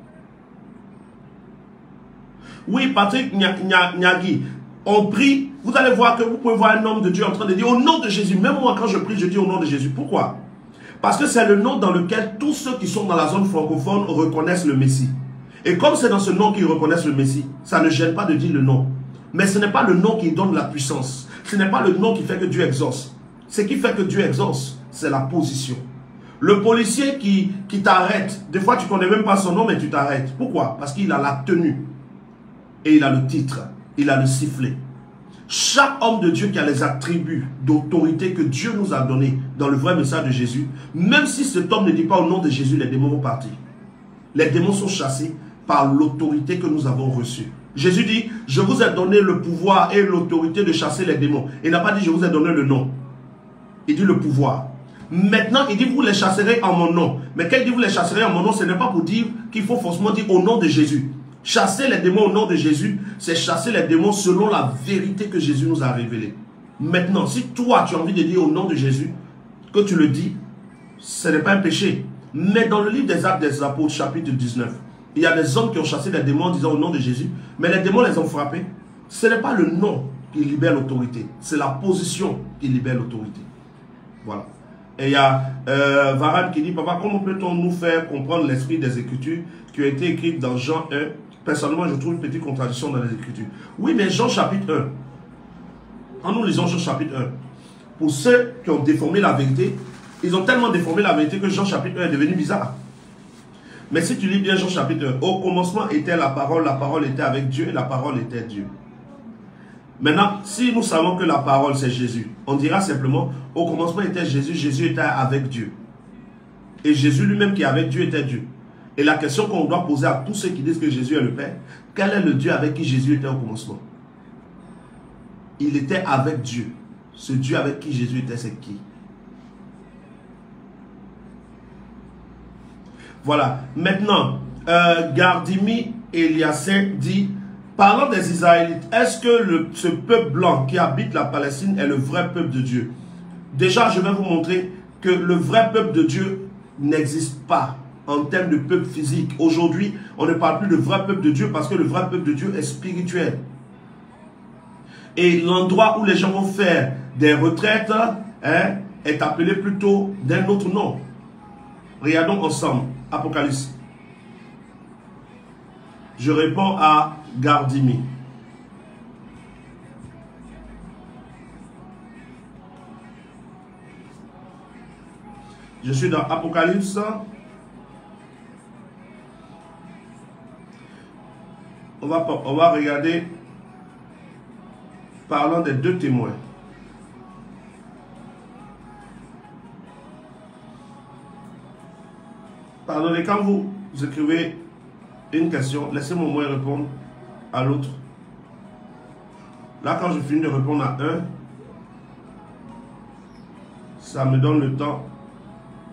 Oui, Patrick Nyagi, on prie. Vous allez voir que vous pouvez voir un homme de Dieu en train de dire au nom de Jésus. Même moi, quand je prie, je dis au nom de Jésus. Pourquoi? Parce que c'est le nom dans lequel tous ceux qui sont dans la zone francophone reconnaissent le Messie. Et comme c'est dans ce nom qu'ils reconnaissent le Messie, ça ne gêne pas de dire le nom. Mais ce n'est pas le nom qui donne la puissance. Ce n'est pas le nom qui fait que Dieu exauce. Ce qui fait que Dieu exauce, c'est la position. Le policier qui t'arrête, des fois tu ne connais même pas son nom, mais tu t'arrêtes. Pourquoi? Parce qu'il a la tenue. et il a le titre, il a le sifflet. Chaque homme de Dieu qui a les attributs d'autorité que Dieu nous a donnés dans le vrai message de Jésus, même si cet homme ne dit pas au nom de Jésus, les démons vont partir. Les démons sont chassés par l'autorité que nous avons reçue. Jésus dit, je vous ai donné le pouvoir et l'autorité de chasser les démons. Il n'a pas dit, je vous ai donné le nom. Il dit le pouvoir. Maintenant, il dit, vous les chasserez en mon nom. Mais quand il dit, vous les chasserez en mon nom, ce n'est pas pour dire qu'il faut forcément dire au nom de Jésus. Chasser les démons au nom de Jésus, c'est chasser les démons selon la vérité que Jésus nous a révélée. Maintenant, si toi, tu as envie de dire au nom de Jésus, que tu le dis, ce n'est pas un péché. Mais dans le livre des Actes des Apôtres, chapitre 19, il y a des hommes qui ont chassé les démons en disant au nom de Jésus, mais les démons les ont frappés. Ce n'est pas le nom qui libère l'autorité, c'est la position qui libère l'autorité. Voilà. Et il y a Varane qui dit, papa, comment peut-on nous faire comprendre l'esprit des Écritures qui ont été écrites dans Jean 1? Personnellement, je trouve une petite contradiction dans les Écritures. Oui, mais Jean chapitre 1. En nous lisons Jean chapitre 1. Pour ceux qui ont déformé la vérité, ils ont tellement déformé la vérité que Jean chapitre 1 est devenu bizarre. Mais si tu lis bien Jean chapitre 1, au commencement était la parole était avec Dieu et la parole était Dieu. Maintenant, si nous savons que la parole c'est Jésus, on dira simplement, au commencement était Jésus, Jésus était avec Dieu. Et Jésus lui-même qui est avec Dieu était Dieu. Et la question qu'on doit poser à tous ceux qui disent que Jésus est le Père, quel est le Dieu avec qui Jésus était au commencement? Il était avec Dieu. Ce Dieu avec qui Jésus était, c'est qui? Voilà. Maintenant, Gardimi Eliassin dit, parlant des Israélites, est-ce que ce peuple blanc qui habite la Palestine est le vrai peuple de Dieu? Déjà, je vais vous montrer que le vrai peuple de Dieu n'existe pas en termes de peuple physique. Aujourd'hui, on ne parle plus de vrai peuple de Dieu parce que le vrai peuple de Dieu est spirituel. Et l'endroit où les gens vont faire des retraites est appelé plutôt d'un autre nom. Regardons ensemble, Apocalypse. Je réponds à Gardimi. Je suis dans Apocalypse. On va regarder, parlant des deux témoins. Pardonnez, quand vous écrivez une question, laissez-moi au moins répondre à l'autre. Là, quand je finis de répondre à un, ça me donne le temps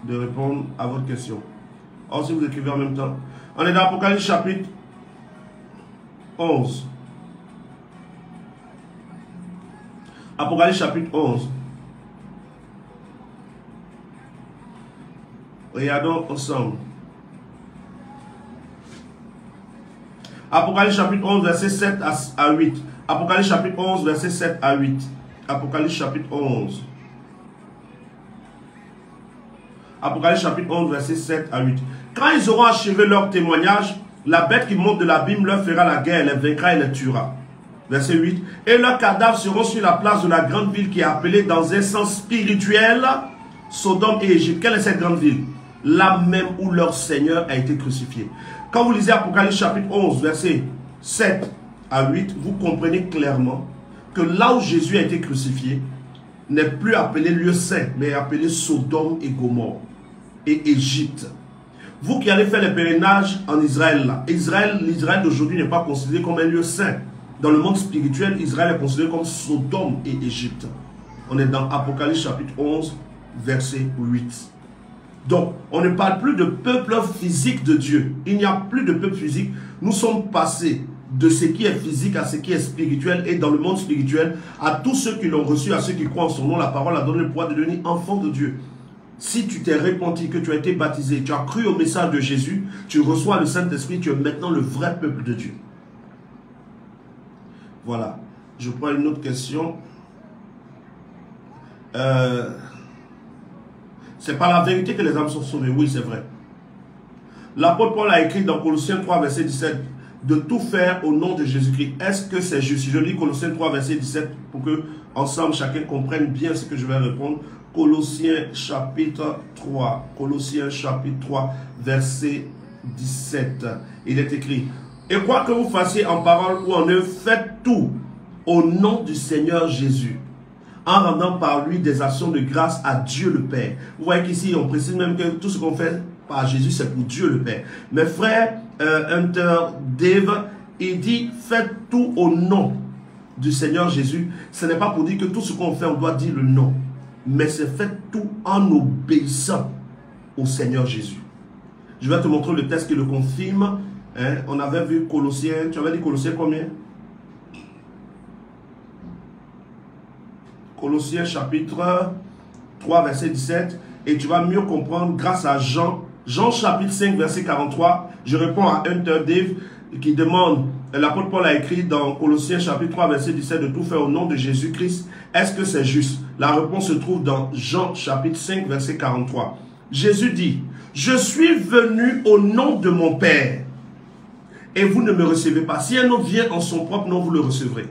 de répondre à votre question. Or, si vous écrivez en même temps, on est dans Apocalypse chapitre 11. Apocalypse chapitre 11. Regardons ensemble. Apocalypse chapitre 11, verset 7 à 8. Apocalypse chapitre 11, verset 7 à 8. Apocalypse chapitre 11. Apocalypse chapitre 11, verset 7 à 8. Quand ils auront achevé leur témoignage, la bête qui monte de l'abîme leur fera la guerre, les vaincra et les tuera. Verset 8. Et leurs cadavres seront sur la place de la grande ville qui est appelée dans un sens spirituel Sodome et Égypte. Quelle est cette grande ville? Là même où leur Seigneur a été crucifié. Quand vous lisez Apocalypse chapitre 11, verset 7 à 8, vous comprenez clairement que là où Jésus a été crucifié n'est plus appelé lieu saint, mais appelé Sodome et Gomorrhe et Égypte. Vous qui allez faire les pèlerinages en Israël, là, l'Israël d'aujourd'hui n'est pas considéré comme un lieu saint. Dans le monde spirituel, Israël est considéré comme Sodome et Égypte. On est dans Apocalypse chapitre 11, verset 8. Donc, on ne parle plus de peuple physique de Dieu. Il n'y a plus de peuple physique. Nous sommes passés de ce qui est physique à ce qui est spirituel. Et dans le monde spirituel, à tous ceux qui l'ont reçu, à ceux qui croient en son nom, la parole a donné le pouvoir de devenir enfant de Dieu. Si tu t'es repenti, que tu as été baptisé, tu as cru au message de Jésus, tu reçois le Saint-Esprit, tu es maintenant le vrai peuple de Dieu. Voilà. Je prends une autre question. C'est par la vérité que les âmes sont sauvées. Oui, c'est vrai. L'apôtre Paul a écrit dans Colossiens 3, verset 17, de tout faire au nom de Jésus-Christ. Est-ce que c'est juste? Je lis Colossiens 3, verset 17, pour que ensemble chacun comprenne bien ce que je vais répondre. Colossiens chapitre 3. Colossiens chapitre 3, verset 17. Il est écrit, Et quoi que vous fassiez en parole ou en œuvre, faites tout au nom du Seigneur Jésus, en rendant par lui des actions de grâce à Dieu le Père. Vous voyez qu'ici, on précise même que tout ce qu'on fait par Jésus, c'est pour Dieu le Père. Mes frères, Hunter, Dave, il dit, faites tout au nom du Seigneur Jésus. Ce n'est pas pour dire que tout ce qu'on fait, on doit dire le nom. Mais c'est faites tout en obéissant au Seigneur Jésus. Je vais te montrer le texte qui le confirme. Hein? On avait vu Colossiens. Tu avais dit Colossiens combien? Colossiens chapitre 3 verset 17. Et tu vas mieux comprendre grâce à Jean. Jean chapitre 5 verset 43. Je réponds à Hunter Dave qui demande, l'apôtre Paul a écrit dans Colossiens chapitre 3 verset 17 de tout faire au nom de Jésus-Christ. Est-ce que c'est juste? La réponse se trouve dans Jean chapitre 5 verset 43. Jésus dit, je suis venu au nom de mon Père et vous ne me recevez pas. Si un autre vient en son propre nom, vous le recevrez.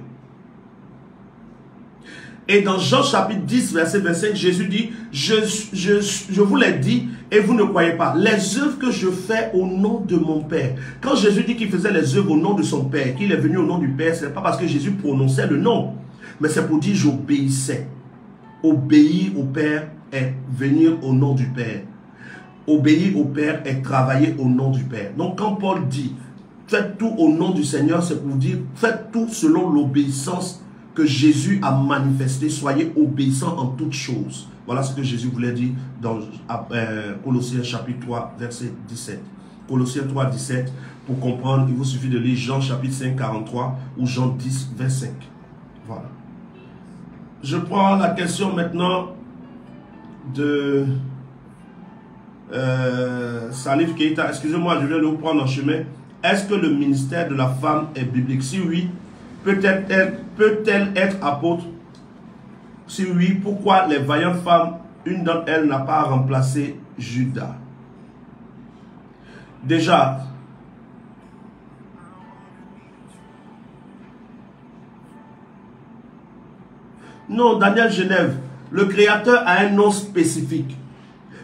Et dans Jean chapitre 10 verset 25, Jésus dit, je vous l'ai dit et vous ne croyez pas. Les œuvres que je fais au nom de mon Père. Quand Jésus dit qu'il faisait les œuvres au nom de son Père, qu'il est venu au nom du Père, ce n'est pas parce que Jésus prononçait le nom, mais c'est pour dire j'obéissais. Obéir au Père est venir au nom du Père. Obéir au Père est travailler au nom du Père. Donc quand Paul dit, faites tout au nom du Seigneur, c'est pour dire, faites tout selon l'obéissance que Jésus a manifesté, soyez obéissants en toutes choses. Voilà ce que Jésus voulait dire dans Colossiens chapitre 3, verset 17. Colossiens 3, 17, pour comprendre, il vous suffit de lire Jean chapitre 5, 43 ou Jean 10, 25. Voilà. Je prends la question maintenant de Salif Keita. Excusez-moi, je viens de vous prendre en chemin. Est-ce que le ministère de la femme est biblique? Si oui, peut-elle être apôtre? Si oui, pourquoi les vaillantes femmes, une d'entre elles n'a pas remplacé Judas? Déjà, non, Daniel Genève, le Créateur a un nom spécifique.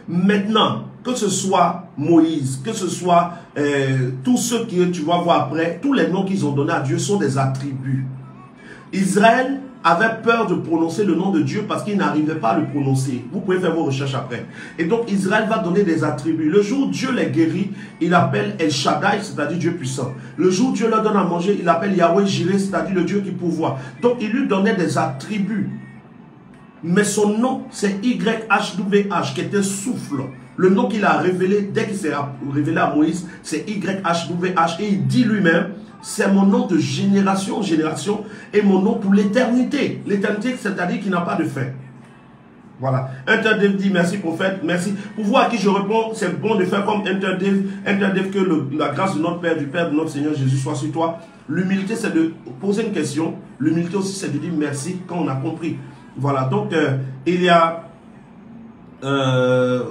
Maintenant, que ce soit Moïse, que ce soit tous ceux que tu vas voir après, tous les noms qu'ils ont donnés à Dieu sont des attributs. Israël avait peur de prononcer le nom de Dieu parce qu'il n'arrivait pas à le prononcer. Vous pouvez faire vos recherches après. Et donc Israël va donner des attributs. Le jour où Dieu les guérit, il appelle El Shaddai, c'est-à-dire Dieu puissant. Le jour où Dieu leur donne à manger, il appelle Yahweh Jireh, c'est-à-dire le Dieu qui pourvoit. Donc il lui donnait des attributs. Mais son nom, c'est YHWH, qui était souffle. Le nom qu'il a révélé, dès qu'il s'est révélé à Moïse, c'est YHWH. Et il dit lui-même, c'est mon nom de génération en génération et mon nom pour l'éternité. L'éternité, c'est-à-dire qu'il n'a pas de fin. Voilà. Hunter Dave dit, merci prophète, merci. Pour vous à qui je réponds, c'est bon de faire comme Hunter Dave, que la grâce de notre Père, du Père de notre Seigneur Jésus soit sur toi. L'humilité, c'est de poser une question. L'humilité aussi, c'est de dire merci quand on a compris. Voilà, donc il y a je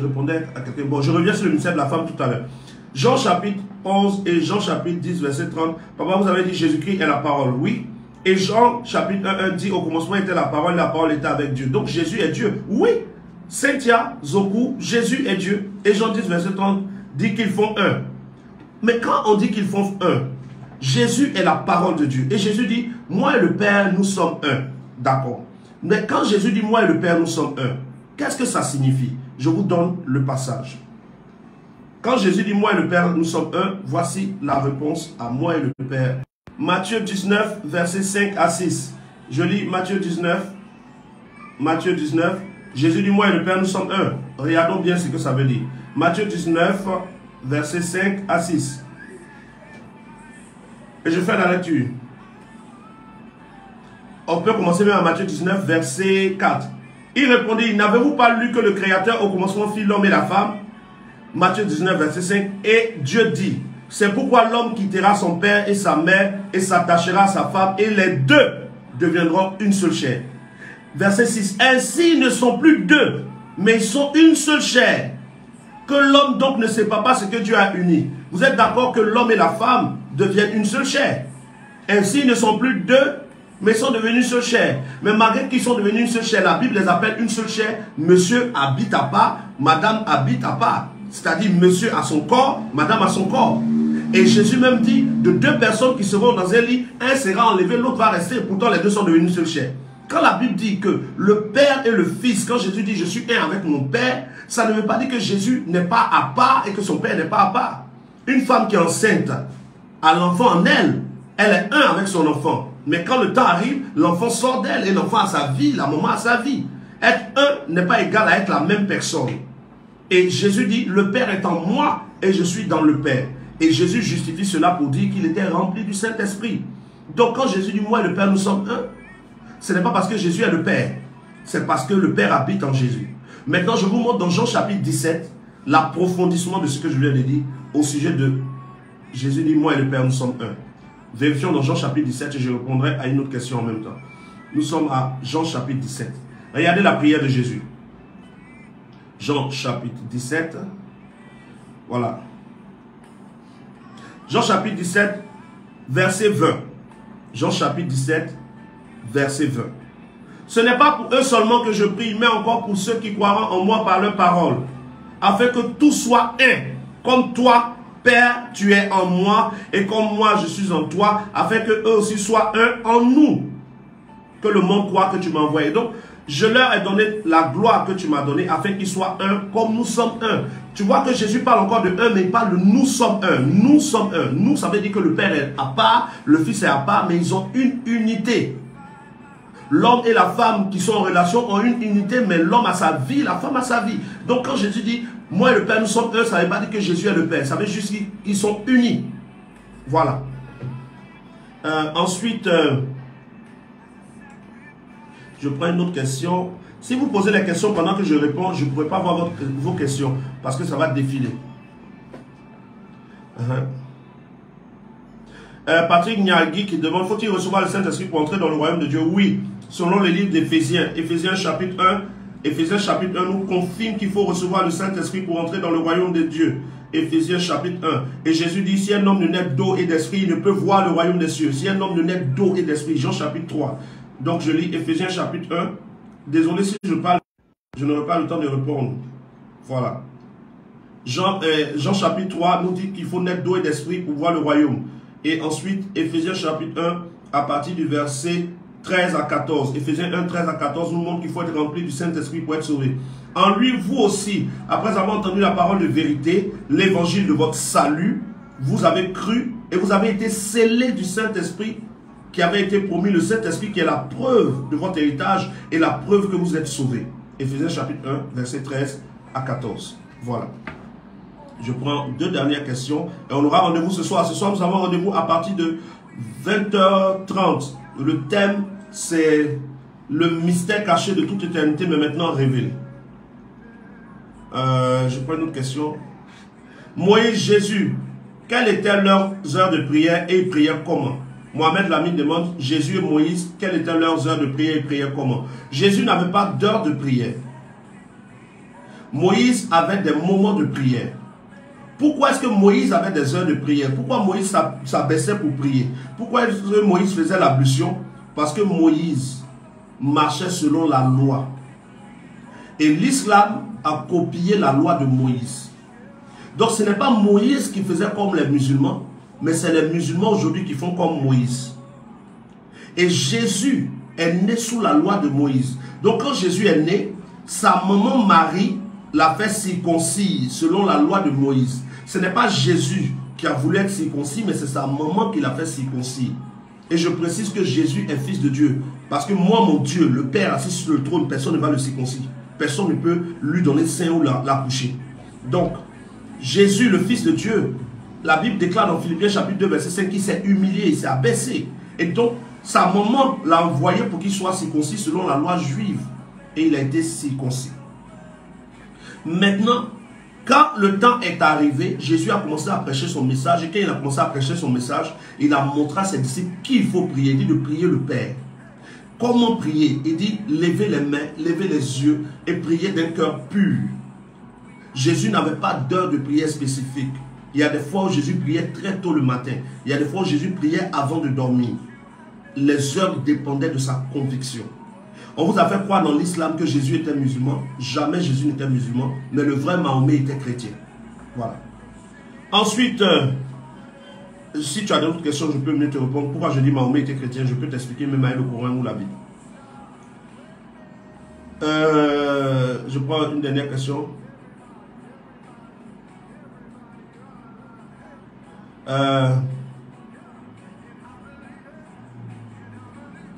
répondais à quelqu'un. Bon, je reviens sur le ministère de la femme tout à l'heure. Jean chapitre 11 et Jean chapitre 10 verset 30. Papa, vous avez dit Jésus-Christ est la parole, oui. Et Jean chapitre 1 dit au commencement était la parole était avec Dieu. Donc Jésus est Dieu, oui. Cynthia, Zoku, Jésus est Dieu. Et Jean 10 verset 30 dit qu'ils font un. Mais quand on dit qu'ils font un, Jésus est la parole de Dieu. Et Jésus dit, moi et le Père, nous sommes un. D'accord. Mais quand Jésus dit, moi et le Père, nous sommes un, qu'est-ce que ça signifie? Je vous donne le passage. Quand Jésus dit, moi et le Père, nous sommes un, voici la réponse à moi et le Père. Matthieu 19, versets 5 à 6. Je lis Matthieu 19. Matthieu 19. Jésus dit, moi et le Père, nous sommes un. Regardons bien ce que ça veut dire. Matthieu 19, versets 5 à 6. Et je fais la lecture. On peut commencer même à Matthieu 19, verset 4. Il répondit, n'avez-vous pas lu que le Créateur au commencement fit l'homme et la femme? Matthieu 19, verset 5. Et Dieu dit, c'est pourquoi l'homme quittera son père et sa mère et s'attachera à sa femme et les deux deviendront une seule chair. Verset 6. Ainsi ils ne sont plus deux, mais ils sont une seule chair. Que l'homme donc ne sépare pas ce que Dieu a uni. Vous êtes d'accord que l'homme et la femme deviennent une seule chair? Ainsi ils ne sont plus deux, mais ils sont devenus une seule chair. Mais malgré qu'ils sont devenus une seule chair, la Bible les appelle une seule chair. Monsieur habite à part, madame habite à part. C'est-à-dire monsieur a son corps, madame a son corps. Et Jésus même dit, de deux personnes qui seront dans un lit, un sera enlevé, l'autre va rester. Pourtant les deux sont devenus une seule chair. Quand la Bible dit que le Père et le Fils, quand Jésus dit je suis un avec mon Père, ça ne veut pas dire que Jésus n'est pas à part et que son Père n'est pas à part. Une femme qui est enceinte a l'enfant en elle, elle est un avec son enfant. Mais quand le temps arrive, l'enfant sort d'elle et l'enfant a sa vie, la maman a sa vie. Être un n'est pas égal à être la même personne. Et Jésus dit, le Père est en moi et je suis dans le Père. Et Jésus justifie cela pour dire qu'il était rempli du Saint-Esprit. Donc quand Jésus dit, moi et le Père, nous sommes un, ce n'est pas parce que Jésus est le Père, c'est parce que le Père habite en Jésus. Maintenant, je vous montre dans Jean chapitre 17, l'approfondissement de ce que je viens de dire au sujet de Jésus dit, moi et le Père, nous sommes un. Vérifions dans Jean chapitre 17 et je répondrai à une autre question en même temps. Nous sommes à Jean chapitre 17. Regardez la prière de Jésus. Jean chapitre 17. Voilà. Jean chapitre 17, verset 20. Jean chapitre 17, verset 20. Ce n'est pas pour eux seulement que je prie, mais encore pour ceux qui croiront en moi par leur parole, afin que tout soit un, comme toi, Père, tu es en moi, et comme moi, je suis en toi, afin que eux aussi soient un en nous, que le monde croit que tu m'as envoyé. Donc, je leur ai donné la gloire que tu m'as donnée, afin qu'ils soient un, comme nous sommes un. Tu vois que Jésus parle encore de un, mais il parle de nous sommes un. Nous sommes un. Nous, ça veut dire que le Père est à part, le Fils est à part, mais ils ont une unité. L'homme et la femme qui sont en relation ont une unité, mais l'homme a sa vie, la femme a sa vie. Donc quand Jésus dit, moi et le Père, nous sommes un, ça ne veut pas dire que Jésus est le Père. Ça veut juste qu'ils sont unis. Voilà. Ensuite, je prends une autre question. Si vous posez les questions pendant que je réponds, je ne pourrai pas voir vos questions, parce que ça va défiler. Patrick Nyagi qui demande, faut-il recevoir le Saint-Esprit pour entrer dans le royaume de Dieu? Oui, selon les livres d'Éphésiens. Éphésiens chapitre 1, Éphésiens chapitre 1 nous confirme qu'il faut recevoir le Saint-Esprit pour entrer dans le royaume de Dieu. Éphésiens chapitre 1. Et Jésus dit, si un homme ne naît d'eau et d'esprit, il ne peut voir le royaume des cieux. Si un homme ne naît d'eau et d'esprit, Jean chapitre 3. Donc je lis Éphésiens chapitre 1. Désolé si je parle, je n'aurai pas le temps de répondre. Voilà. Jean chapitre 3 nous dit qu'il faut naître d'eau et d'esprit pour voir le royaume. Et ensuite, Éphésiens chapitre 1, à partir du verset 13 à 14. Éphésiens 1, 13 à 14 nous montre qu'il faut être rempli du Saint-Esprit pour être sauvé. En lui, vous aussi, après avoir entendu la parole de vérité, l'évangile de votre salut, vous avez cru et vous avez été scellés du Saint-Esprit qui avait été promis, le Saint-Esprit qui est la preuve de votre héritage et la preuve que vous êtes sauvés. Éphésiens chapitre 1, verset 13 à 14. Voilà. Je prends deux dernières questions et on aura rendez-vous ce soir. Ce soir, nous avons rendez-vous à partir de 20h30. Le thème, c'est le mystère caché de toute éternité, mais maintenant révélé. Je prends une autre question. Moïse, Jésus, quelles étaient leurs heures de prière et ils priaient comment? Mohamed Lamine demande, Jésus et Moïse, quelles étaient leurs heures de prière et ils priaient comment? Jésus n'avait pas d'heure de prière. Moïse avait des moments de prière. Pourquoi est-ce que Moïse avait des heures de prière? Pourquoi Moïse s'abaissait pour prier? Pourquoi est-ce que Moïse faisait l'ablution? Parce que Moïse marchait selon la loi. Et l'islam a copié la loi de Moïse. Donc ce n'est pas Moïse qui faisait comme les musulmans, mais c'est les musulmans aujourd'hui qui font comme Moïse. Et Jésus est né sous la loi de Moïse. Donc quand Jésus est né, sa maman Marie l'a fait circoncis selon la loi de Moïse. Ce n'est pas Jésus qui a voulu être circoncis, mais c'est sa maman qui l'a fait circoncis. Et je précise que Jésus est fils de Dieu. Parce que moi, mon Dieu, le Père assis sur le trône, personne ne va le circoncis. Personne ne peut lui donner sein ou l'accoucher. Donc, Jésus, le fils de Dieu, la Bible déclare dans Philippiens chapitre 2, verset 5, qu'il s'est humilié, il s'est abaissé. Et donc, sa maman l'a envoyé pour qu'il soit circoncis selon la loi juive. Et il a été circoncis. Maintenant, quand le temps est arrivé, Jésus a commencé à prêcher son message. Et quand il a commencé à prêcher son message, il a montré à ses disciples qu'il faut prier. Il dit de prier le Père. Comment prier? Il dit levez les mains, levez les yeux et prier d'un cœur pur. Jésus n'avait pas d'heure de prière spécifique. Il y a des fois où Jésus priait très tôt le matin. Il y a des fois où Jésus priait avant de dormir. les œuvres dépendaient de sa conviction. On vous a fait croire dans l'islam que Jésus était musulman. Jamais Jésus n'était musulman, mais le vrai Mahomet était chrétien. Voilà. Ensuite, si tu as d'autres questions, je peux venir te répondre. Pourquoi je dis Mahomet était chrétien? Je peux t'expliquer même avec le Coran ou la Bible. Je prends une dernière question.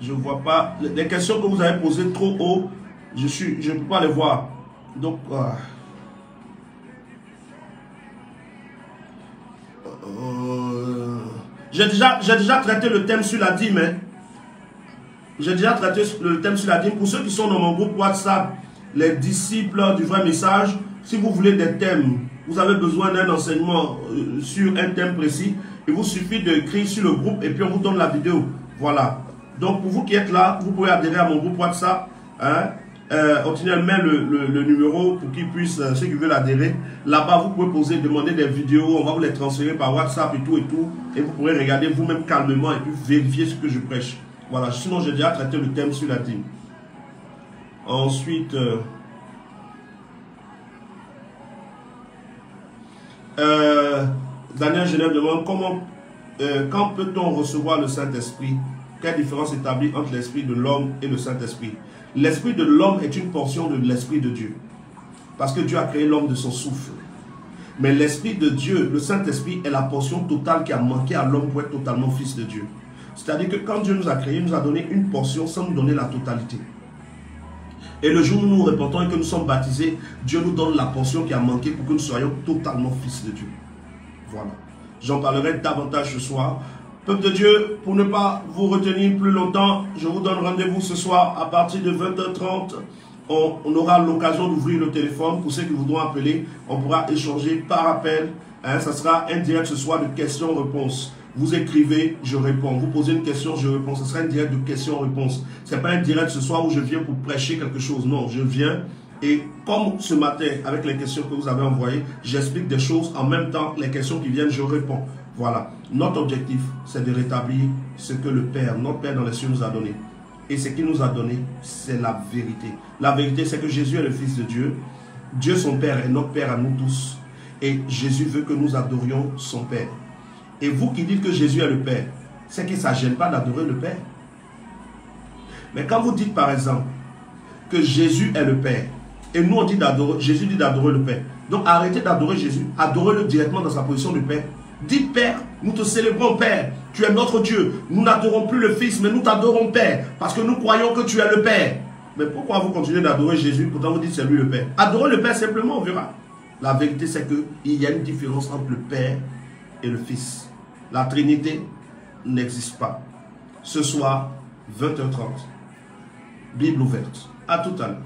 Je ne vois pas. Les questions que vous avez posées trop haut, je ne peux pas les voir. Donc, j'ai déjà traité le thème sur la dîme. Hein. J'ai déjà traité le thème sur la dîme. Pour ceux qui sont dans mon groupe WhatsApp, les disciples du vrai message, si vous voulez des thèmes, vous avez besoin d'un enseignement sur un thème précis, il vous suffit d'écrire sur le groupe et puis on vous donne la vidéo. Voilà. Donc pour vous qui êtes là, vous pouvez adhérer à mon groupe WhatsApp. Hein. Continuez met le numéro pour qu'ils puissent, ceux qui veulent adhérer. Là-bas, vous pouvez poser, demander des vidéos, on va vous les transférer par WhatsApp et tout. Et vous pourrez regarder vous-même calmement et puis vérifier ce que je prêche. Voilà, sinon j'ai déjà traité le thème sur la dîme. Ensuite, Daniel Genève demande quand peut-on recevoir le Saint-Esprit? Quelle différence établie entre l'esprit de l'homme et le Saint-Esprit? L'esprit de l'homme est une portion de l'esprit de Dieu. Parce que Dieu a créé l'homme de son souffle. Mais l'esprit de Dieu, le Saint-Esprit, est la portion totale qui a manqué à l'homme pour être totalement fils de Dieu. C'est-à-dire que quand Dieu nous a créé, il nous a donné une portion sans nous donner la totalité. Et le jour où nous nous répentons et que nous sommes baptisés, Dieu nous donne la portion qui a manqué pour que nous soyons totalement fils de Dieu. Voilà. J'en parlerai davantage ce soir. Peuple de Dieu, pour ne pas vous retenir plus longtemps, je vous donne rendez-vous ce soir à partir de 20h30. On aura l'occasion d'ouvrir le téléphone. Pour ceux qui voudront appeler, on pourra échanger par appel. Hein, ça sera un direct ce soir de questions-réponses. Vous écrivez, je réponds. Vous posez une question, je réponds. Ce sera un direct de questions-réponses. Ce n'est pas un direct ce soir où je viens pour prêcher quelque chose. Non, je viens et comme ce matin, avec les questions que vous avez envoyées, j'explique des choses. En même temps, les questions qui viennent, je réponds. Voilà. Notre objectif, c'est de rétablir ce que le Père, notre Père dans les cieux nous a donné. Et ce qu'il nous a donné, c'est la vérité. La vérité, c'est que Jésus est le Fils de Dieu. Dieu, son Père, est notre Père à nous tous. Et Jésus veut que nous adorions son Père. Et vous qui dites que Jésus est le Père, c'est que ça ne gêne pas d'adorer le Père. Mais quand vous dites par exemple que Jésus est le Père, et nous on dit d'adorer, Jésus dit d'adorer le Père. Donc arrêtez d'adorer Jésus, adorez-le directement dans sa position de Père. Dites Père, nous te célébrons Père, tu es notre Dieu. Nous n'adorons plus le Fils, mais nous t'adorons Père, parce que nous croyons que tu es le Père. Mais pourquoi vous continuez d'adorer Jésus, pourtant vous dites c'est lui le Père? Adorez le Père simplement, on verra. La vérité c'est qu'il y a une différence entre le Père et le Fils. La Trinité n'existe pas. Ce soir, 20h30, Bible ouverte. À tout à l'heure.